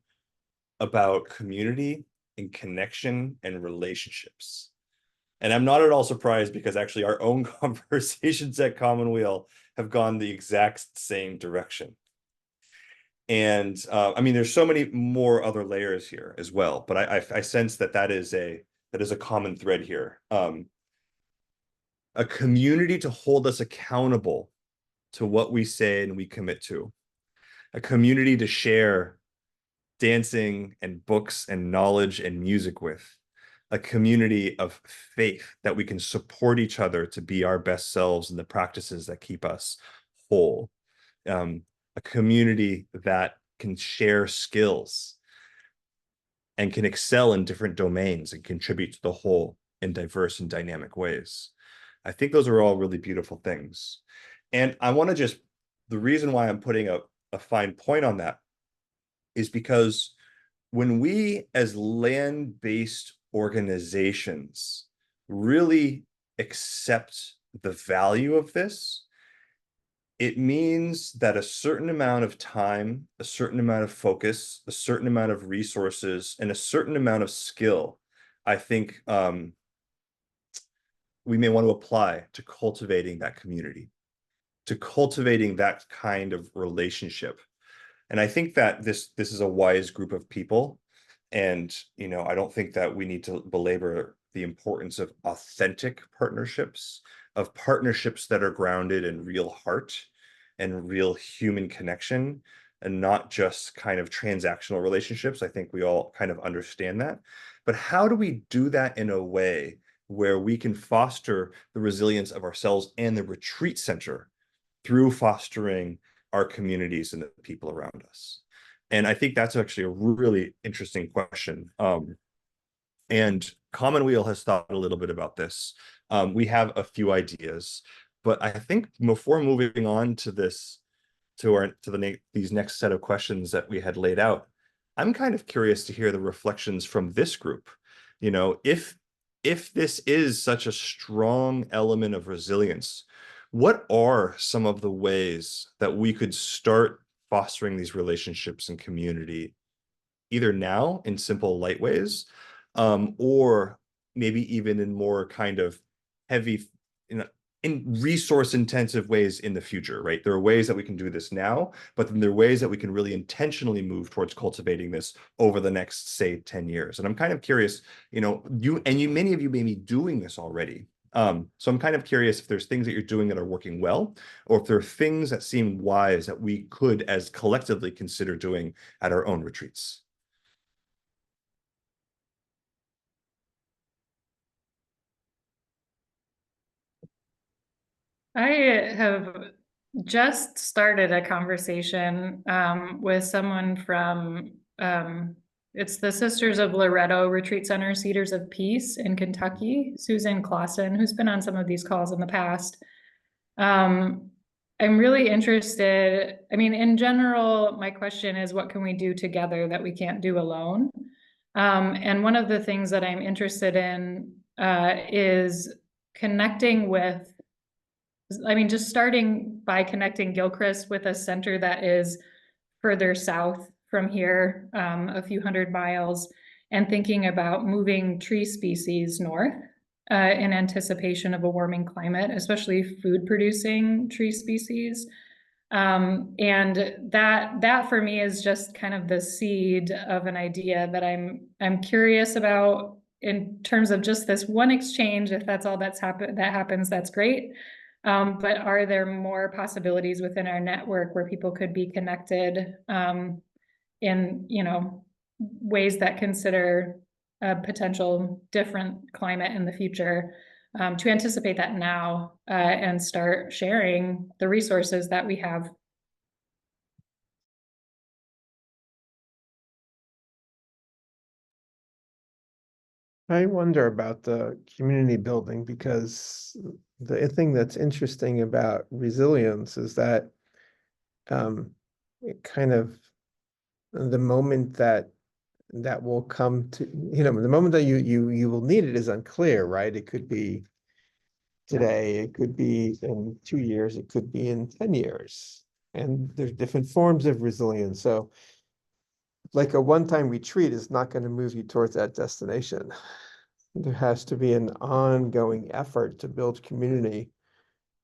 about community and connection and relationships. And I'm not at all surprised, because actually our own conversations at Commonweal have gone the exact same direction. And I mean, there's so many more other layers here as well, but I sense that is a common thread here. A community to hold us accountable to what we say and we commit to. A community to share dancing and books and knowledge and music with. A community of faith that we can support each other to be our best selves in the practices that keep us whole. A community that can share skills and can excel in different domains and contribute to the whole in diverse and dynamic ways. I think those are all really beautiful things. And I want to the reason why I'm putting a fine point on that is because when we as land-based organizations really accept the value of this, it means that a certain amount of time, a certain amount of focus, a certain amount of resources, and a certain amount of skill, I think we may want to apply to cultivating that community, to cultivating that kind of relationship. And I think that this is a wise group of people. And, I don't think that we need to belabor the importance of authentic partnerships, of partnerships that are grounded in real heart and real human connection, and not just kind of transactional relationships. I think we all kind of understand that. But how do we do that in a way where we can foster the resilience of ourselves and the retreat center through fostering our communities and the people around us? And I think that's actually a really interesting question. And Commonweal has thought a little bit about this. We have a few ideas, but I think before moving on to these next set of questions that we had laid out, I'm kind of curious to hear the reflections from this group. If this is such a strong element of resilience, what are some of the ways that we could start fostering these relationships and community, either now in simple, light ways, or maybe even in more kind of heavy, in resource intensive ways in the future, right? There are ways that we can do this now, but then there are ways that we can really intentionally move towards cultivating this over the next, say, 10 years. And I'm kind of curious, many of you may be doing this already. So I'm kind of curious if there's things that you're doing that are working well, or if there are things that seem wise that we could as collectively consider doing at our own retreats. I have just started a conversation with someone from it's the Sisters of Loretto Retreat Center, Cedars of Peace in Kentucky, Susan Clausen, who's been on some of these calls in the past. I'm really interested. I mean, in general, my question is, what can we do together that we can't do alone? And one of the things that I'm interested in is connecting with, just starting by connecting Gilchrist with a center that is further south from here, a few hundred miles, and thinking about moving tree species north in anticipation of a warming climate, especially food producing tree species. And that for me is just kind of the seed of an idea that I'm curious about in terms of just this one exchange. If that's all that happens, that's great. But are there more possibilities within our network where people could be connected in ways that consider a potential different climate in the future, to anticipate that now and start sharing the resources that we have. I wonder about the community building, because the thing that's interesting about resilience is that it kind of, the moment that will come to, the moment that you will need it is unclear, right? It could be today, it could be in 2 years, it could be in 10 years. And there's different forms of resilience. So like a one-time retreat is not going to move you towards that destination. There has to be an ongoing effort to build community.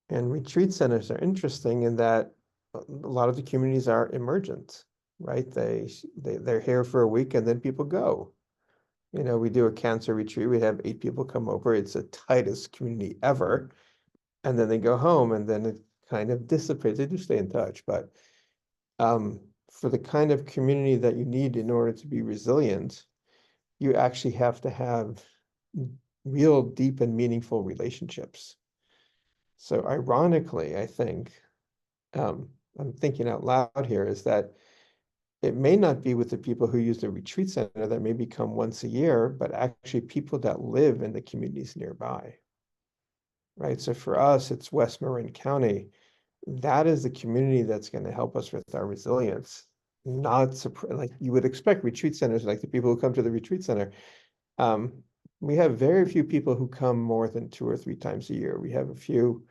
And retreat centers are interesting in that a lot of the communities are emergent, right? They're here for a week and then people go. We do a cancer retreat, we have 8 people come over, it's the tightest community ever. And then they go home and then it kind of dissipates. They do stay in touch, but for the kind of community that you need in order to be resilient, you actually have to have real deep and meaningful relationships. So ironically, I think, I'm thinking out loud here, is that it may not be with the people who use the retreat center that maybe come once a year, but actually people that live in the communities nearby, right? So for us, it's West Marin County. That is the community that's going to help us with our resilience. Not like you would expect retreat centers, like the people who come to the retreat center. We have very few people who come more than 2 or 3 times a year. We have a few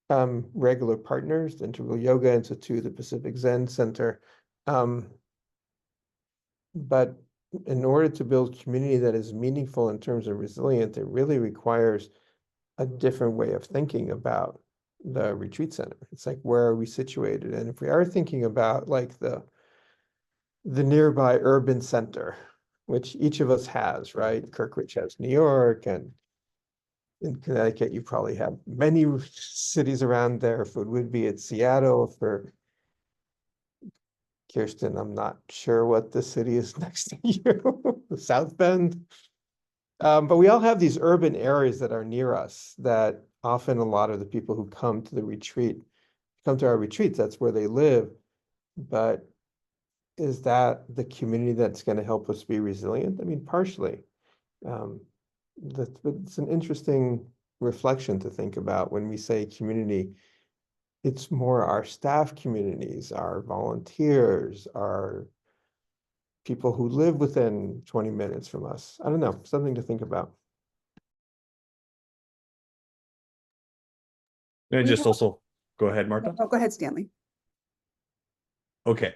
regular partners, the Integral Yoga Institute, the Pacific Zen Center. But in order to build community that is meaningful in terms of resilience, it really requires a different way of thinking about the retreat center. It's like, where are we situated? And if we are thinking about like the nearby urban center, which each of us has, right? Kirkridge has New York, and in Connecticut, you probably have many cities around there. If it would be at Seattle, for Kirsten, I'm not sure what the city is next to you, South Bend. But we all have these urban areas that are near us, that often a lot of the people who come to our retreats, that's where they live. But is that the community that's going to help us be resilient? I mean, partially. It's an interesting reflection to think about when we say community. It's more our staff communities, our volunteers, our people who live within 20 minutes from us. I don't know, something to think about. And just also, go ahead, Martha. Oh, go ahead, Stanley. Okay.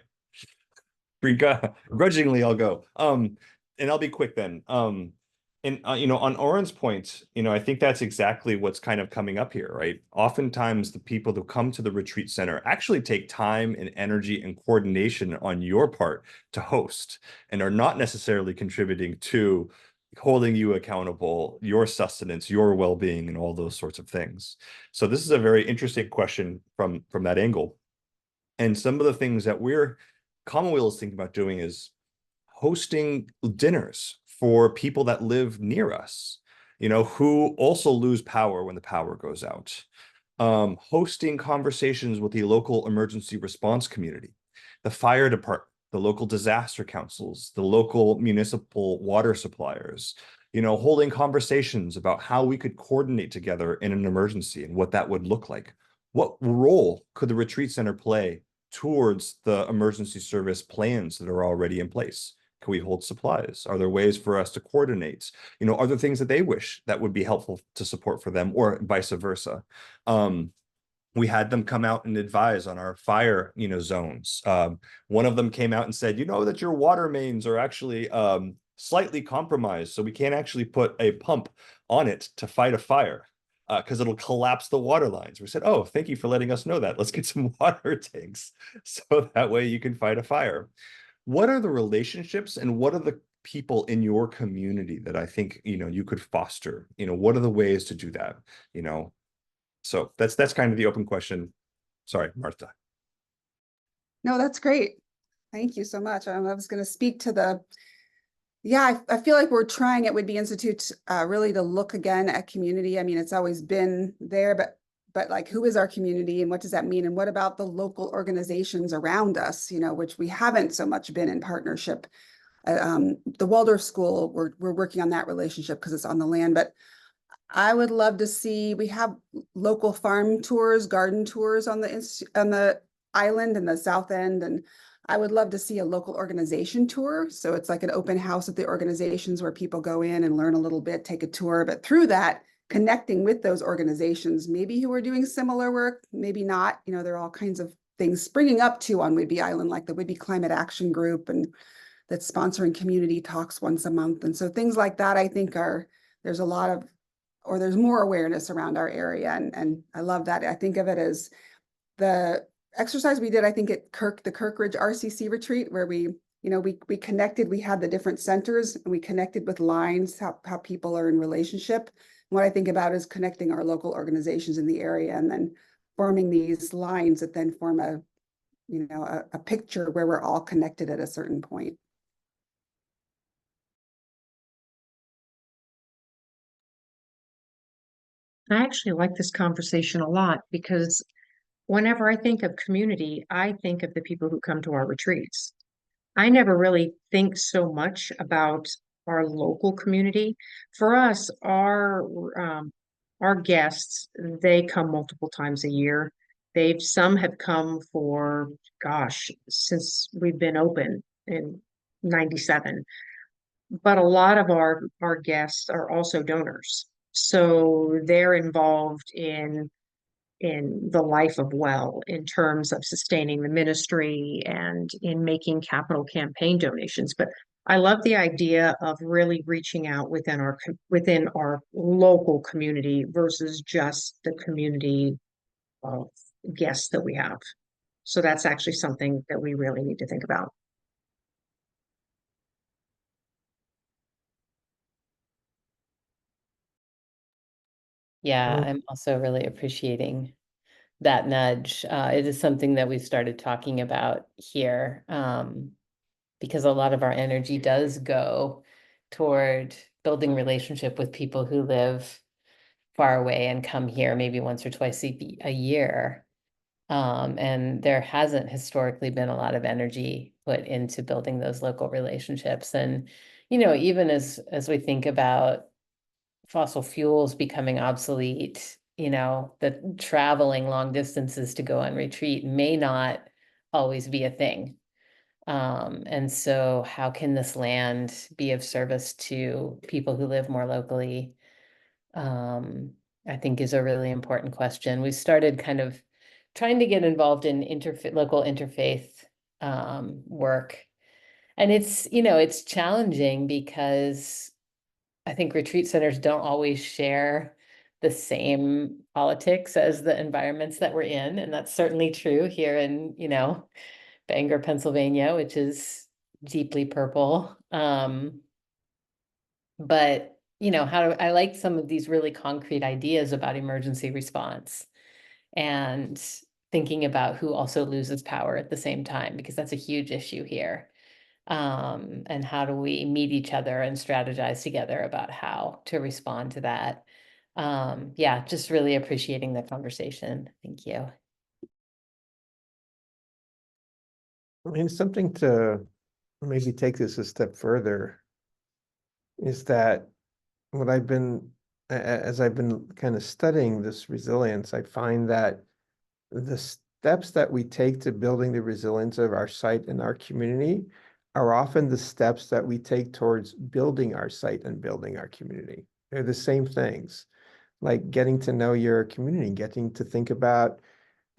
Grudgingly, I'll go. And I'll be quick then. And you know, on Oren's point, you know, I think that's exactly what's kind of coming up here, right? Oftentimes, the people who come to the retreat center actually take time and energy and coordination on your part to host, and are not necessarily contributing to holding you accountable, your sustenance, your well-being, and all those sorts of things. So this is a very interesting question from that angle. And some of the things that Commonweal is thinking about doing is hosting dinners for people that live near us, you know, who also lose power when the power goes out. Hosting conversations with the local emergency response community, the fire department, the local disaster councils, the local municipal water suppliers, you know, holding conversations about how we could coordinate together in an emergency and what that would look like. What role could the retreat center play towards the emergency service plans that are already in place? Can we hold supplies? Are there ways for us to coordinate? You know, are there things that they wish that would be helpful to support for them, or vice versa? We had them come out and advise on our fire, you know, zones. One of them came out and said, you know, that your water mains are actually slightly compromised, so we can't actually put a pump on it to fight a fire, because it'll collapse the water lines. We said, oh, thank you for letting us know that. Let's get some water tanks so that way you can fight a fire. What are the relationships and what are the people in your community that I think, you know, you could foster? You know, what are the ways to do that? You know, so that's kind of the open question. Sorry, Martha. No, that's great. Thank you so much. I was going to speak to the, yeah, I feel like we're trying at Whidbey Institute really to look again at community. I mean, it's always been there, but like, who is our community and what does that mean? And what about the local organizations around us, you know, which we haven't so much been in partnership. The Waldorf School, we're working on that relationship because it's on the land, but I would love to see, we have local farm tours, garden tours on the island and the south end, and I would love to see a local organization tour. So it's like an open house at the organizations where people go in and learn a little bit, take a tour, but through that, connecting with those organizations, maybe who are doing similar work, maybe not. You know, there are all kinds of things springing up too on Whidbey Island, like the Whidbey Climate Action Group, and that's sponsoring community talks once a month. And so things like that, I think there's a lot of, or there's more awareness around our area. And I love that. I think of it as the exercise we did, I think at the Kirkridge RCC retreat, where we connected, we had the different centers and we connected with lines, how people are in relationship. And what I think about is connecting our local organizations in the area and then forming these lines that then form a picture where we're all connected at a certain point. I actually like this conversation a lot because whenever I think of community, I think of the people who come to our retreats. I never really think so much about our local community. For us, our guests, they come multiple times a year. Some have come for, gosh, since we've been open in 97. But a lot of our guests are also donors. So they're involved in the life of Well in terms of sustaining the ministry and in making capital campaign donations. But I love the idea of really reaching out within our local community versus just the community of guests that we have. So that's actually something that we really need to think about. Yeah, I'm also really appreciating that nudge. It is something that we've started talking about here, because a lot of our energy does go toward building relationship with people who live far away and come here maybe once or twice a year. And there hasn't historically been a lot of energy put into building those local relationships. And, you know, even as we think about fossil fuels becoming obsolete, you know, the traveling long distances to go on retreat may not always be a thing. And so how can this land be of service to people who live more locally? I think is a really important question. We started kind of trying to get involved in local interfaith work. And it's, you know, it's challenging because I think retreat centers don't always share the same politics as the environments that we're in. And that's certainly true here in, you know, Bangor, Pennsylvania, which is deeply purple. But, you know, I like some of these really concrete ideas about emergency response and thinking about who also loses power at the same time, because that's a huge issue here. And how do we meet each other and strategize together about how to respond to that? Yeah, just really appreciating the conversation. Thank you. I mean, something to maybe take this a step further is that what I've been, as I've been kind of studying this resilience, I find that the steps that we take to building the resilience of our site and our community are often the steps that we take towards building our site and building our community. They're the same things, like getting to know your community, getting to think about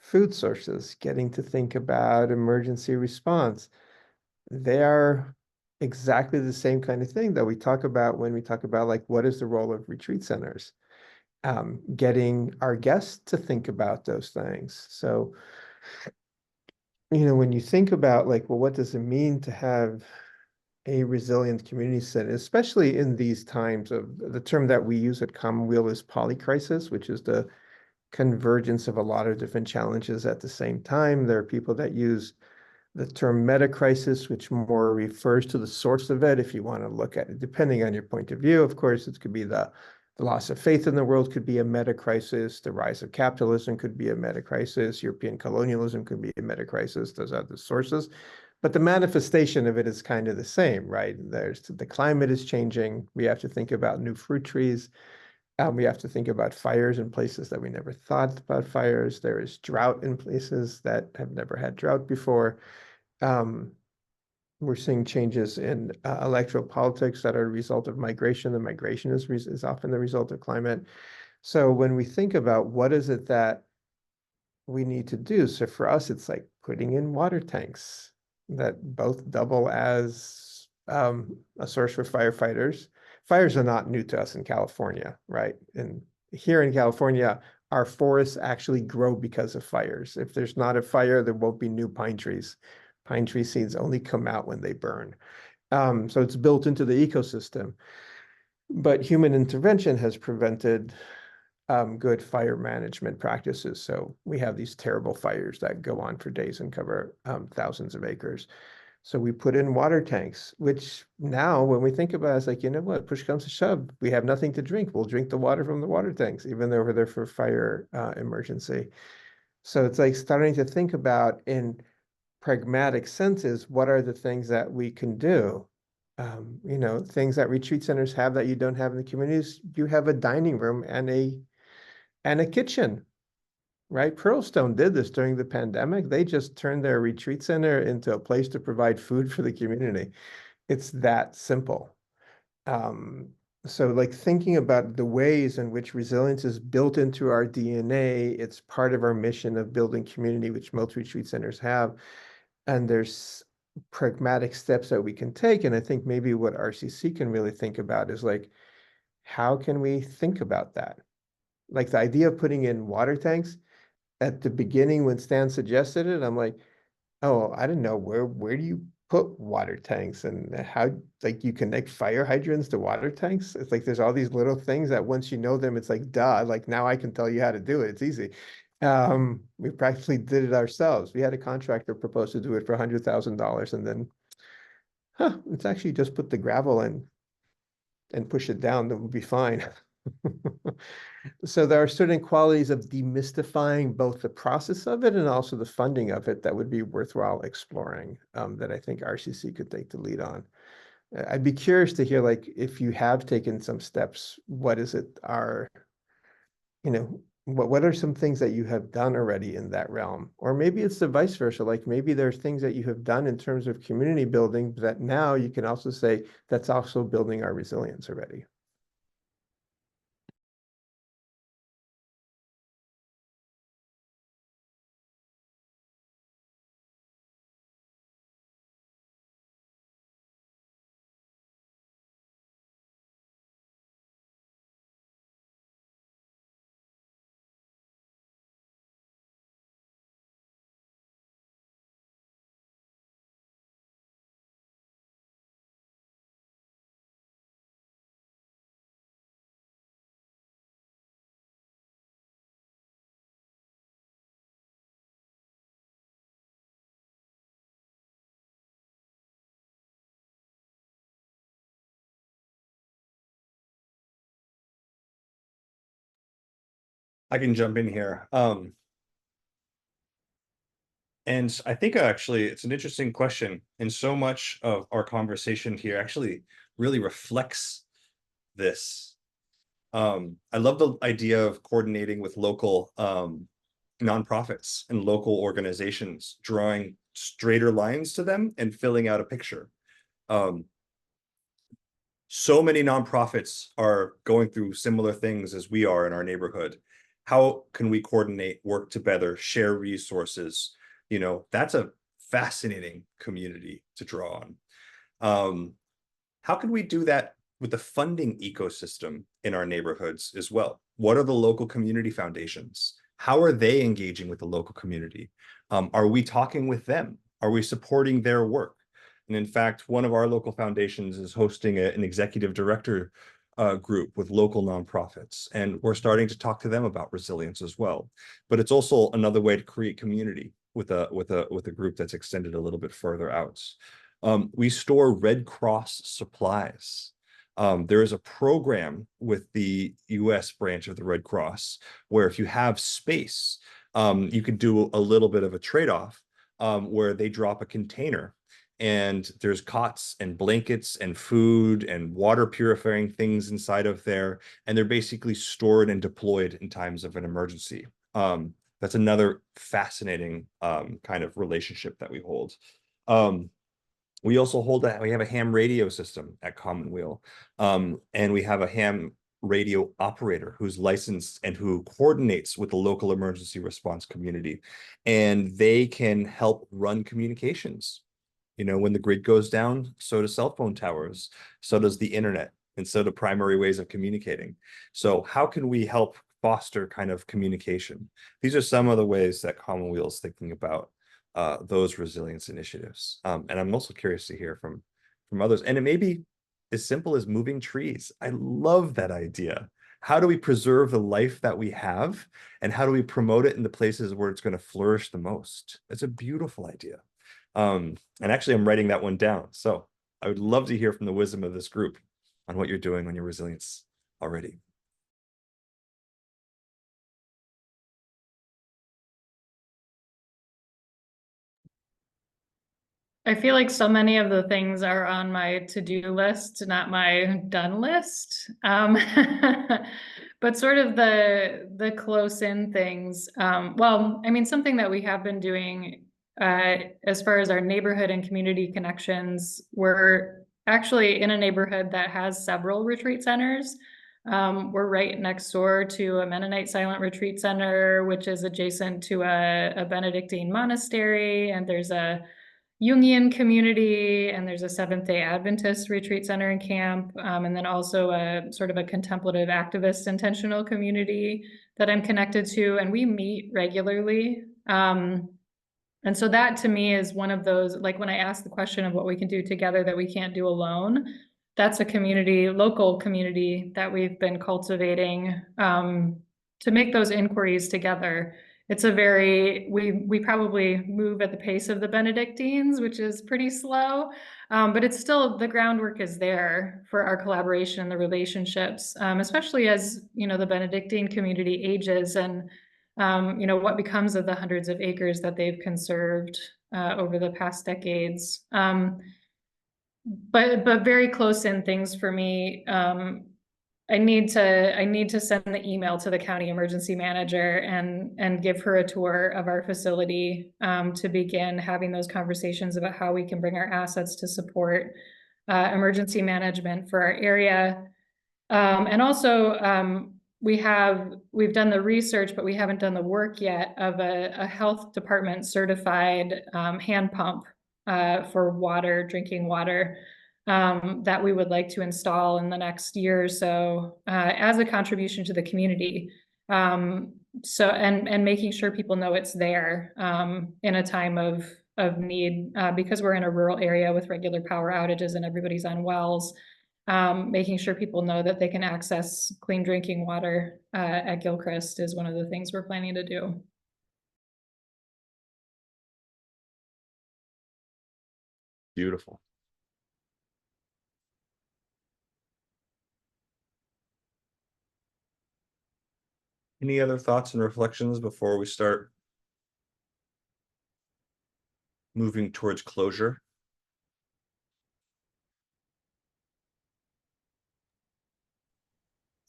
food sources, getting to think about emergency response. They are exactly the same kind of thing that we talk about when we talk about like, what is the role of retreat centers? Getting our guests to think about those things. So, you know, when you think about like, well, what does it mean to have a resilient community center, especially in these times of the term that we use at Commonweal is polycrisis, which is the convergence of a lot of different challenges at the same time. There are people that use the term meta-crisis, which more refers to the source of it, if you want to look at it, depending on your point of view. Of course, it could be the loss of faith in the world could be a meta-crisis. The rise of capitalism could be a meta-crisis. European colonialism could be a meta-crisis. Those are the sources. But the manifestation of it is kind of the same, right? The climate is changing. We have to think about new fruit trees. We have to think about fires in places that we never thought about fires. There is drought in places that have never had drought before. We're seeing changes in electoral politics that are a result of migration. The migration is often the result of climate. So when we think about what is it that we need to do, so for us, it's like putting in water tanks that both double as a source for firefighters. Fires are not new to us in California, right? And here in California, our forests actually grow because of fires. If there's not a fire, there won't be new pine trees. Pine tree seeds only come out when they burn. So it's built into the ecosystem. But human intervention has prevented good fire management practices. So we have these terrible fires that go on for days and cover thousands of acres. So we put in water tanks, which now when we think about it, it's like, you know what, push comes to shove, we have nothing to drink. We'll drink the water from the water tanks, even though we're there for fire emergency. So it's like starting to think about in pragmatic senses, what are the things that we can do? You know, things that retreat centers have that you don't have in the communities. You have a dining room and a kitchen. Right? Pearlstone did this during the pandemic. They just turned their retreat center into a place to provide food for the community. It's that simple. So like thinking about the ways in which resilience is built into our DNA, it's part of our mission of building community, which most retreat centers have. And there's pragmatic steps that we can take. And I think maybe what RCC can really think about is like, how can we think about that? Like the idea of putting in water tanks, at the beginning when Stan suggested it, I'm like, oh, I didn't know where do you put water tanks and how like you connect fire hydrants to water tanks? It's like there's all these little things that once you know them, it's like duh, like now I can tell you how to do it. It's easy. We practically did it ourselves. We had a contractor propose to do it for $100,000 and then it's actually just put the gravel in and push it down, then we'll be fine. So there are certain qualities of demystifying both the process of it and also the funding of it that would be worthwhile exploring, that I think RCC could take the lead on. I'd be curious to hear, like, if you have taken some steps, what is it you know, what are some things that you have done already in that realm? Or maybe it's the vice versa, like maybe there's things that you have done in terms of community building that now you can also say that's also building our resilience already. I can jump in here. And I think actually it's an interesting question. And so much of our conversation here actually really reflects this. I love the idea of coordinating with local nonprofits and local organizations, drawing straighter lines to them and filling out a picture. So many nonprofits are going through similar things as we are in our neighborhood. How can we coordinate, work together, share resources? You know, that's a fascinating community to draw on. How can we do that with the funding ecosystem in our neighborhoods as well? What are the local community foundations? How are they engaging with the local community? Are we talking with them? Are we supporting their work? And in fact, one of our local foundations is hosting an executive director group with local nonprofits, and we're starting to talk to them about resilience as well. But it's also another way to create community with a group that's extended a little bit further out. We store Red Cross supplies. There is a program with the US branch of the Red Cross where if you have space, you could do a little bit of a trade-off where they drop a container and there's cots and blankets and food and water purifying things inside of there. And they're basically stored and deployed in times of an emergency. That's another fascinating kind of relationship that we hold. We also we have a ham radio system at Commonweal, and we have a ham radio operator who's licensed and who coordinates with the local emergency response community, and they can help run communications. You know, when the grid goes down, so do cell phone towers, so does the internet, and so do primary ways of communicating. So how can we help foster kind of communication? These are some of the ways that Commonweal is thinking about those resilience initiatives. And I'm also curious to hear from others. And it may be as simple as moving trees. I love that idea. How do we preserve the life that we have? And how do we promote it in the places where it's going to flourish the most? It's a beautiful idea. And actually, I'm writing that one down. So I would love to hear from the wisdom of this group on what you're doing on your resilience already. I feel like so many of the things are on my to-do list, not my done list. But sort of the close-in things. Well, I mean, something that we have been doing as far as our neighborhood and community connections, we're actually in a neighborhood that has several retreat centers. We're right next door to a Mennonite Silent Retreat Center, which is adjacent to a Benedictine monastery, and there's a Jungian community, and there's a Seventh-day Adventist retreat center and camp, and then also a sort of a contemplative activist intentional community that I'm connected to, and we meet regularly. And so that to me is one of those, like when I ask the question of what we can do together that we can't do alone, that's a community, local community that we've been cultivating to make those inquiries together. It's a very, we probably move at the pace of the Benedictines, which is pretty slow, but it's still, the groundwork is there for our collaboration and the relationships, especially as, you know, the Benedictine community ages and, you know, what becomes of the hundreds of acres that they've conserved over the past decades. But very close in things for me. I need to send the email to the county emergency manager and give her a tour of our facility to begin having those conversations about how we can bring our assets to support emergency management for our area. And also we've done the research, but we haven't done the work yet of a health department certified hand pump for water, drinking water. That we would like to install in the next year or so as a contribution to the community. So and making sure people know it's there in a time of need because we're in a rural area with regular power outages and everybody's on wells. Making sure people know that they can access clean drinking water at Gilchrist is one of the things we're planning to do. Beautiful. Any other thoughts and reflections before we start moving towards closure?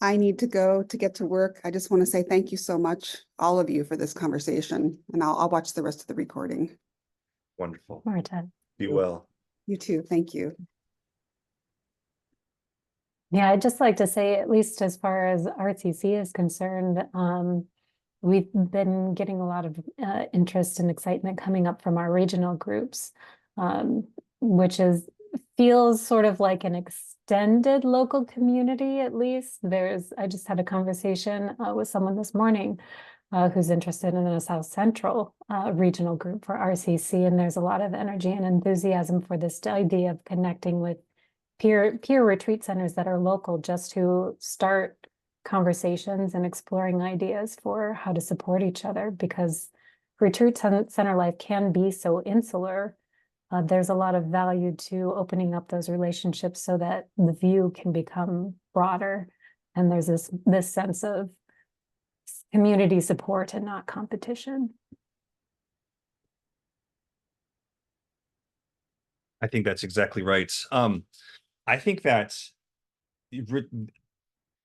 I need to go to get to work. I just want to say thank you so much, all of you, for this conversation, and I'll watch the rest of the recording. Wonderful. Marta. Be well. You too. Thank you. Yeah, I'd just like to say, at least as far as RCC is concerned, we've been getting a lot of interest and excitement coming up from our regional groups, which feels sort of like an extended local community, at least. I just had a conversation with someone this morning who's interested in a South Central regional group for RCC, and there's a lot of energy and enthusiasm for this idea of connecting with peer retreat centers that are local, just to start conversations and exploring ideas for how to support each other, because retreat center life can be so insular. There's a lot of value to opening up those relationships so that the view can become broader, and there's this sense of community support and not competition. I think that's exactly right. I think that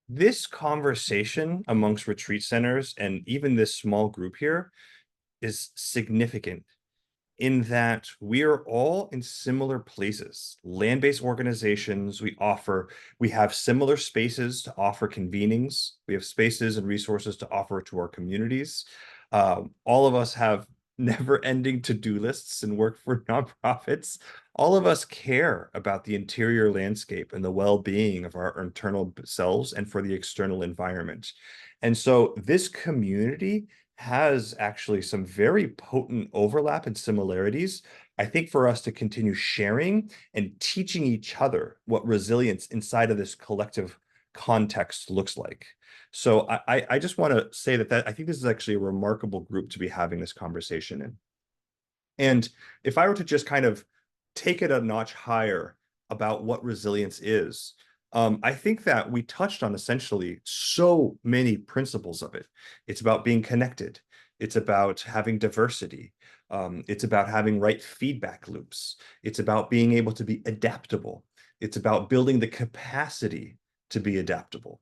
this conversation amongst retreat centers and even this small group here is significant in that we are all in similar places, land-based organizations. We have similar spaces to offer convenings. We have spaces and resources to offer to our communities. All of us have never-ending to-do lists and work for nonprofits. All of us care about the interior landscape and the well-being of our internal selves and for the external environment. And so this community has actually some very potent overlap and similarities, I think, for us to continue sharing and teaching each other what resilience inside of this collective context looks like. So I just want to say that I think this is actually a remarkable group to be having this conversation in. And if I were to just kind of take it a notch higher about what resilience is, I think that we touched on essentially so many principles of it. It's about being connected. It's about having diversity. It's about having right feedback loops. It's about being able to be adaptable. It's about building the capacity to be adaptable.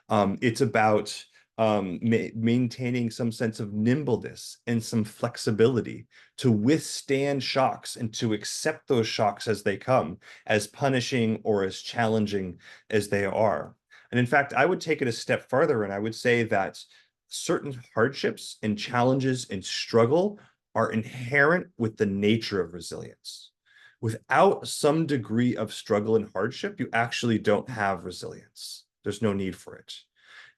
It's about maintaining some sense of nimbleness and some flexibility to withstand shocks and to accept those shocks as they come, as punishing or as challenging as they are. And in fact, I would take it a step further, and I would say that certain hardships and challenges and struggle are inherent with the nature of resilience. Without some degree of struggle and hardship, you actually don't have resilience. There's no need for it.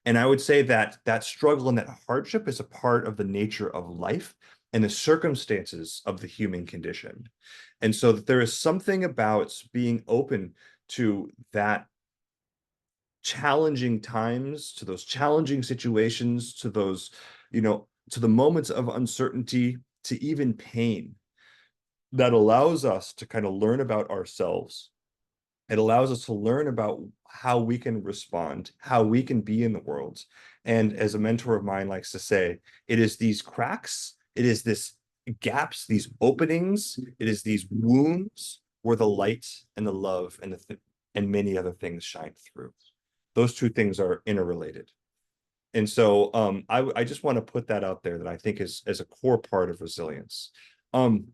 And I would say that that struggle and that hardship is a part of the nature of life and the circumstances of the human condition. And so that there is something about being open to that challenging times, to those challenging situations, to those, to the moments of uncertainty, to even pain, that allows us to kind of learn about ourselves. It allows us to learn about how we can respond, how we can be in the world. And as a mentor of mine likes to say, it is these cracks, it is this gaps, these openings, it is these wounds where the light and the love and many other things shine through. Those two things are interrelated. And so I just want to put that out there, that I think is as a core part of resilience. And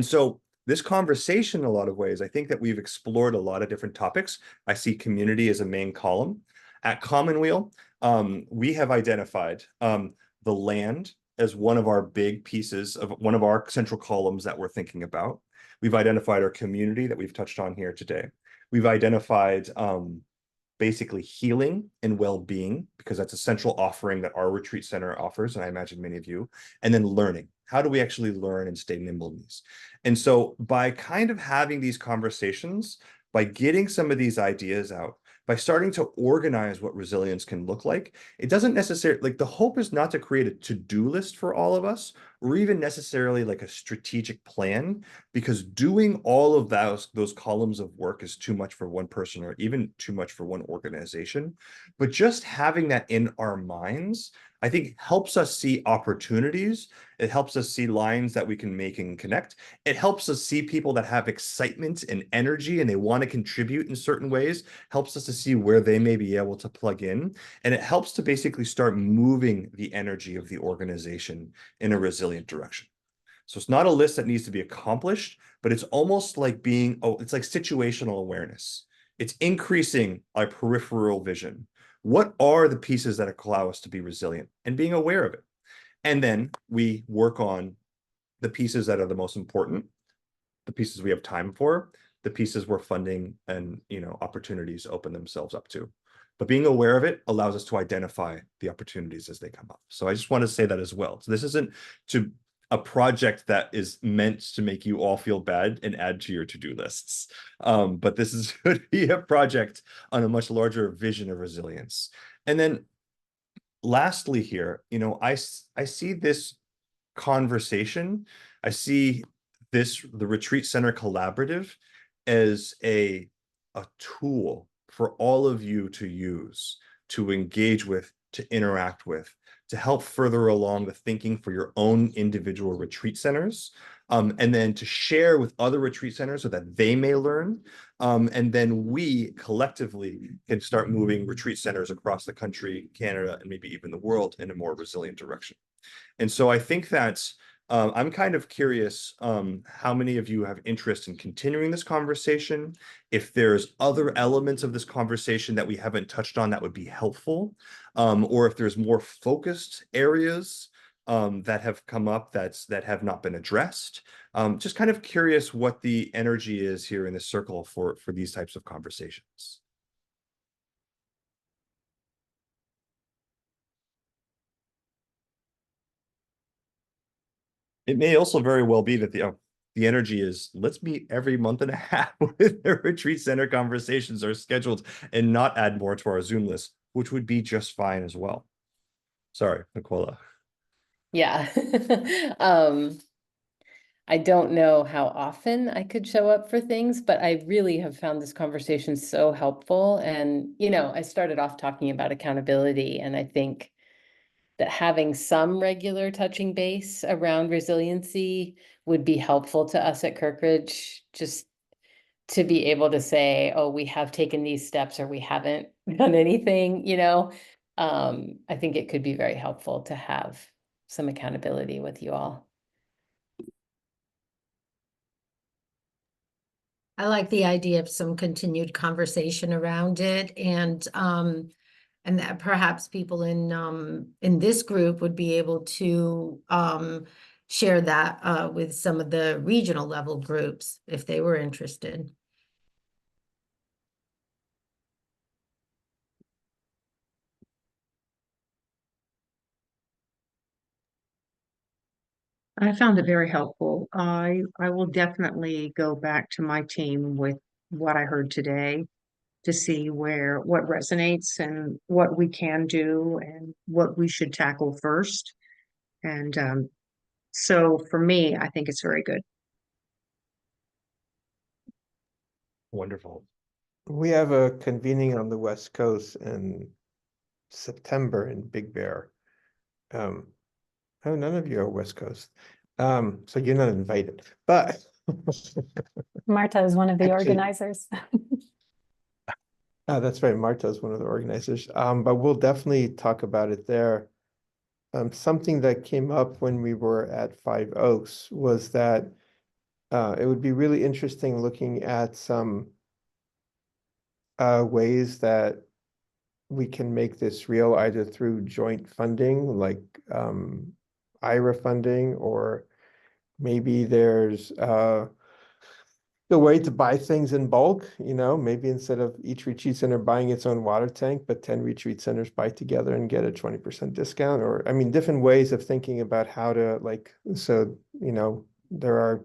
so this conversation, in a lot of ways, I think that we've explored a lot of different topics. I see community as a main column. At Commonweal, we have identified the land as one of our big pieces of one of our central columns that we're thinking about. We've identified our community that we've touched on here today. We've identified basically healing and well-being, because that's a central offering that our retreat center offers, and I imagine many of you. And then learning. How do we actually learn and stay nimble in these? And so by kind of having these conversations, by getting some of these ideas out, by starting to organize what resilience can look like, it doesn't necessarily, like, the hope is not to create a to-do list for all of us, or even necessarily like a strategic plan, because doing all of those columns of work is too much for one person, or even too much for one organization. But just having that in our minds, I think helps us see opportunities. It helps us see lines that we can make and connect. It helps us see people that have excitement and energy and they want to contribute in certain ways, helps us to see where they may be able to plug in. And it helps to basically start moving the energy of the organization in a resilient direction. So it's not a list that needs to be accomplished, but it's almost like being, it's like situational awareness. It's increasing our peripheral vision. What are the pieces that allow us to be resilient and being aware of it? And then we work on the pieces that are the most important, the pieces we have time for, the pieces where funding and opportunities open themselves up to. But being aware of it allows us to identify the opportunities as they come up. So I just want to say that as well. So this isn't a project that is meant to make you all feel bad and add to your to-do lists. But this is going to be a project on a much larger vision of resilience. And then lastly here, I see this conversation, I see the Retreat Center Collaborative as a tool for all of you to use, to engage with, to interact with, to help further along the thinking for your own individual retreat centers, and then to share with other retreat centers so that they may learn. And then we collectively can start moving retreat centers across the country, Canada, and maybe even the world in a more resilient direction. And so I think that I'm kind of curious how many of you have interest in continuing this conversation. If there's other elements of this conversation that we haven't touched on that would be helpful, or if there's more focused areas that have come up that have not been addressed. Just kind of curious what the energy is here in this circle for these types of conversations. It may also very well be that the energy is, let's meet every month and a half with the retreat center conversations are scheduled and not add more to our Zoom list, which would be just fine as well. Sorry, Nicola. Yeah. I don't know how often I could show up for things, but I really have found this conversation so helpful. And, I started off talking about accountability, and I think that having some regular touching base around resiliency would be helpful to us at Kirkridge, just to be able to say, oh, we have taken these steps or we haven't done anything, I think it could be very helpful to have some accountability with you all. I like the idea of some continued conversation around it, and that perhaps people in this group would be able to share that with some of the regional level groups if they were interested. I found it very helpful. I will definitely go back to my team with what I heard today to see what resonates and what we can do and what we should tackle first. And so for me, I think it's very good. Wonderful. We have a convening on the West Coast in September in Big Bear. Oh, none of you are West Coast. So you're not invited, but Marta is one of the Actually- organizers. that's right. Marta is one of the organizers. But we'll definitely talk about it there. Something that came up when we were at Five Oaks was that it would be really interesting looking at some ways that we can make this real, either through joint funding, like IRA funding, or maybe there's the way to buy things in bulk, maybe instead of each retreat center buying its own water tank, but 10 retreat centers buy together and get a 20% discount, or different ways of thinking about how to there are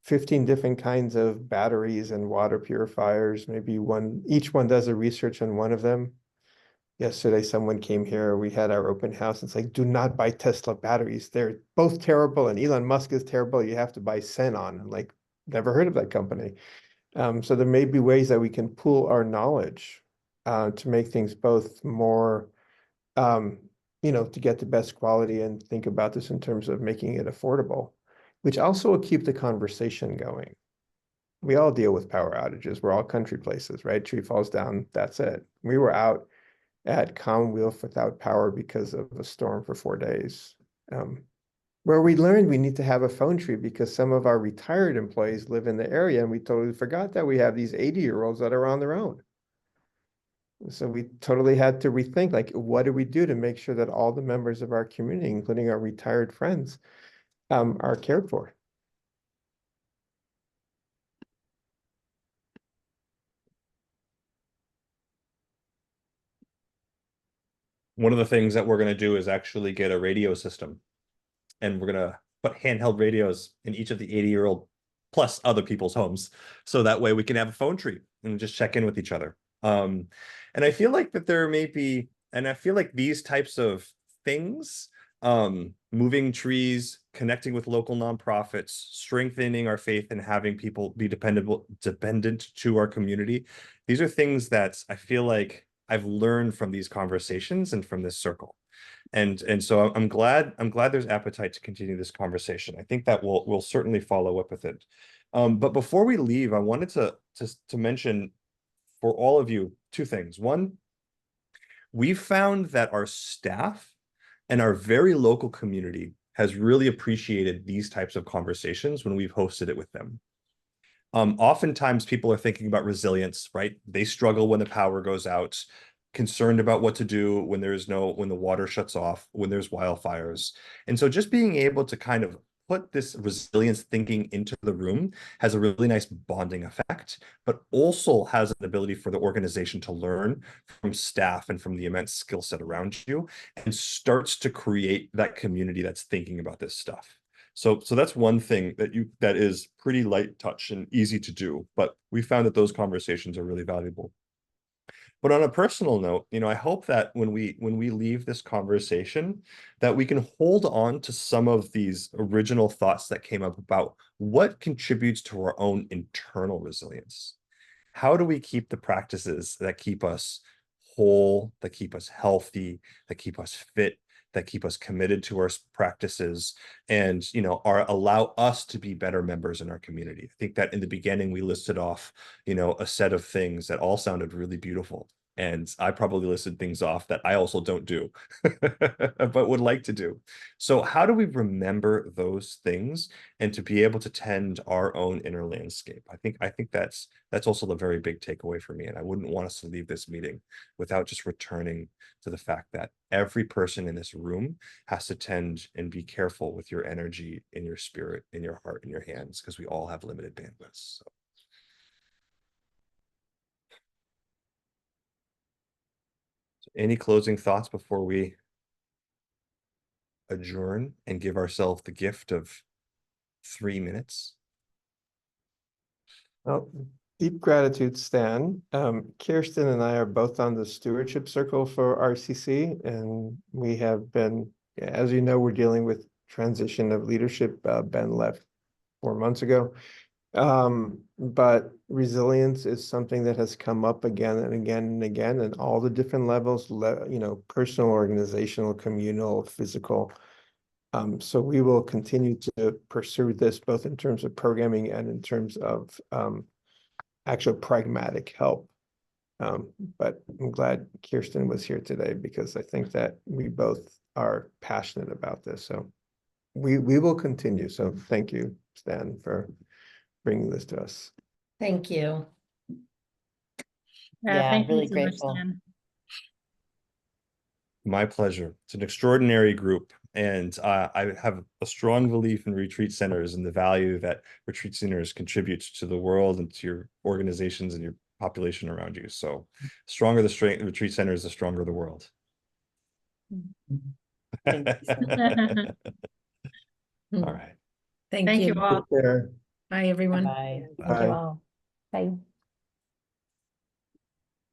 15 different kinds of batteries and water purifiers. Maybe each one does a research on one of them. Yesterday, someone came here, we had our open house. It's like, do not buy Tesla batteries. They're both terrible, and Elon Musk is terrible. You have to buy Xenon. I'm like, never heard of that company. So there may be ways that we can pool our knowledge to make things both more to get the best quality and think about this in terms of making it affordable, which also will keep the conversation going. We all deal with power outages. We're all country places, right? Tree falls down, that's it. We were out at Commonwealth without power because of a storm for 4 days. Where we learned we need to have a phone tree because some of our retired employees live in the area, and we totally forgot that we have these 80-year-olds that are on their own. So we totally had to rethink, like, what do we do to make sure that all the members of our community, including our retired friends, are cared for? One of the things that we're going to do is actually get a radio system, and we're going to put handheld radios in each of the 80-year-old plus other people's homes. So that way we can have a phone tree and just check in with each other. And I feel like that there may be, and I feel like these types of things, moving trees, connecting with local nonprofits, strengthening our faith and having people be dependent to our community. These are things that I feel like I've learned from these conversations and from this circle. And so I'm glad there's appetite to continue this conversation. I think that we'll certainly follow up with it. But before we leave, I wanted to mention for all of you 2 things. One, we've found that our staff and our very local community has really appreciated these types of conversations when we've hosted it with them. Oftentimes people are thinking about resilience, right? They struggle when the power goes out, concerned about what to do when when the water shuts off, when there's wildfires. And so just being able to kind of put this resilience thinking into the room has a really nice bonding effect, but also has an ability for the organization to learn from staff and from the immense skill set around you, and starts to create that community that's thinking about this stuff. So that's one thing that is pretty light touch and easy to do, but we found that those conversations are really valuable. But on a personal note, I hope that when we leave this conversation, that we can hold on to some of these original thoughts that came up about what contributes to our own internal resilience. How do we keep the practices that keep us whole, that keep us healthy, that keep us fit, that keep us committed to our practices, and allow us to be better members in our community? I think that in the beginning we listed off a set of things that all sounded really beautiful, and I probably listed things off that I also don't do but would like to do. So how do we remember those things and to be able to tend our own inner landscape? I think that's also the very big takeaway for me, and I wouldn't want us to leave this meeting without just returning to the fact that every person in this room has to tend and be careful with your energy, in your spirit, in your heart, in your hands, because we all have limited bandwidths. So. Any closing thoughts before we adjourn and give ourselves the gift of 3 minutes? Well, deep gratitude, Stan. Kirsten and I are both on the stewardship circle for RCC, and we have been, as you know, we're dealing with transition of leadership. Ben left 4 months ago. But resilience is something that has come up again and again and again, and all the different levels, personal, organizational, communal, physical. So we will continue to pursue this both in terms of programming and in terms of actual pragmatic help. But I'm glad Kirsten was here today, because I think that we both are passionate about this. So we will continue. So thank you, Stan, for bringing this to us. Thank you. Yeah, Thank really you so much, grateful. Stan. My pleasure. It's an extraordinary group, and I have a strong belief in retreat centers and the value that retreat centers contribute to the world and to your organizations and your population around you. So stronger the retreat centers, the stronger the world. Thank you so much. All right. Thank Thank you. you all. Take care. Bye, everyone. Bye. Thank Bye. you all. Bye.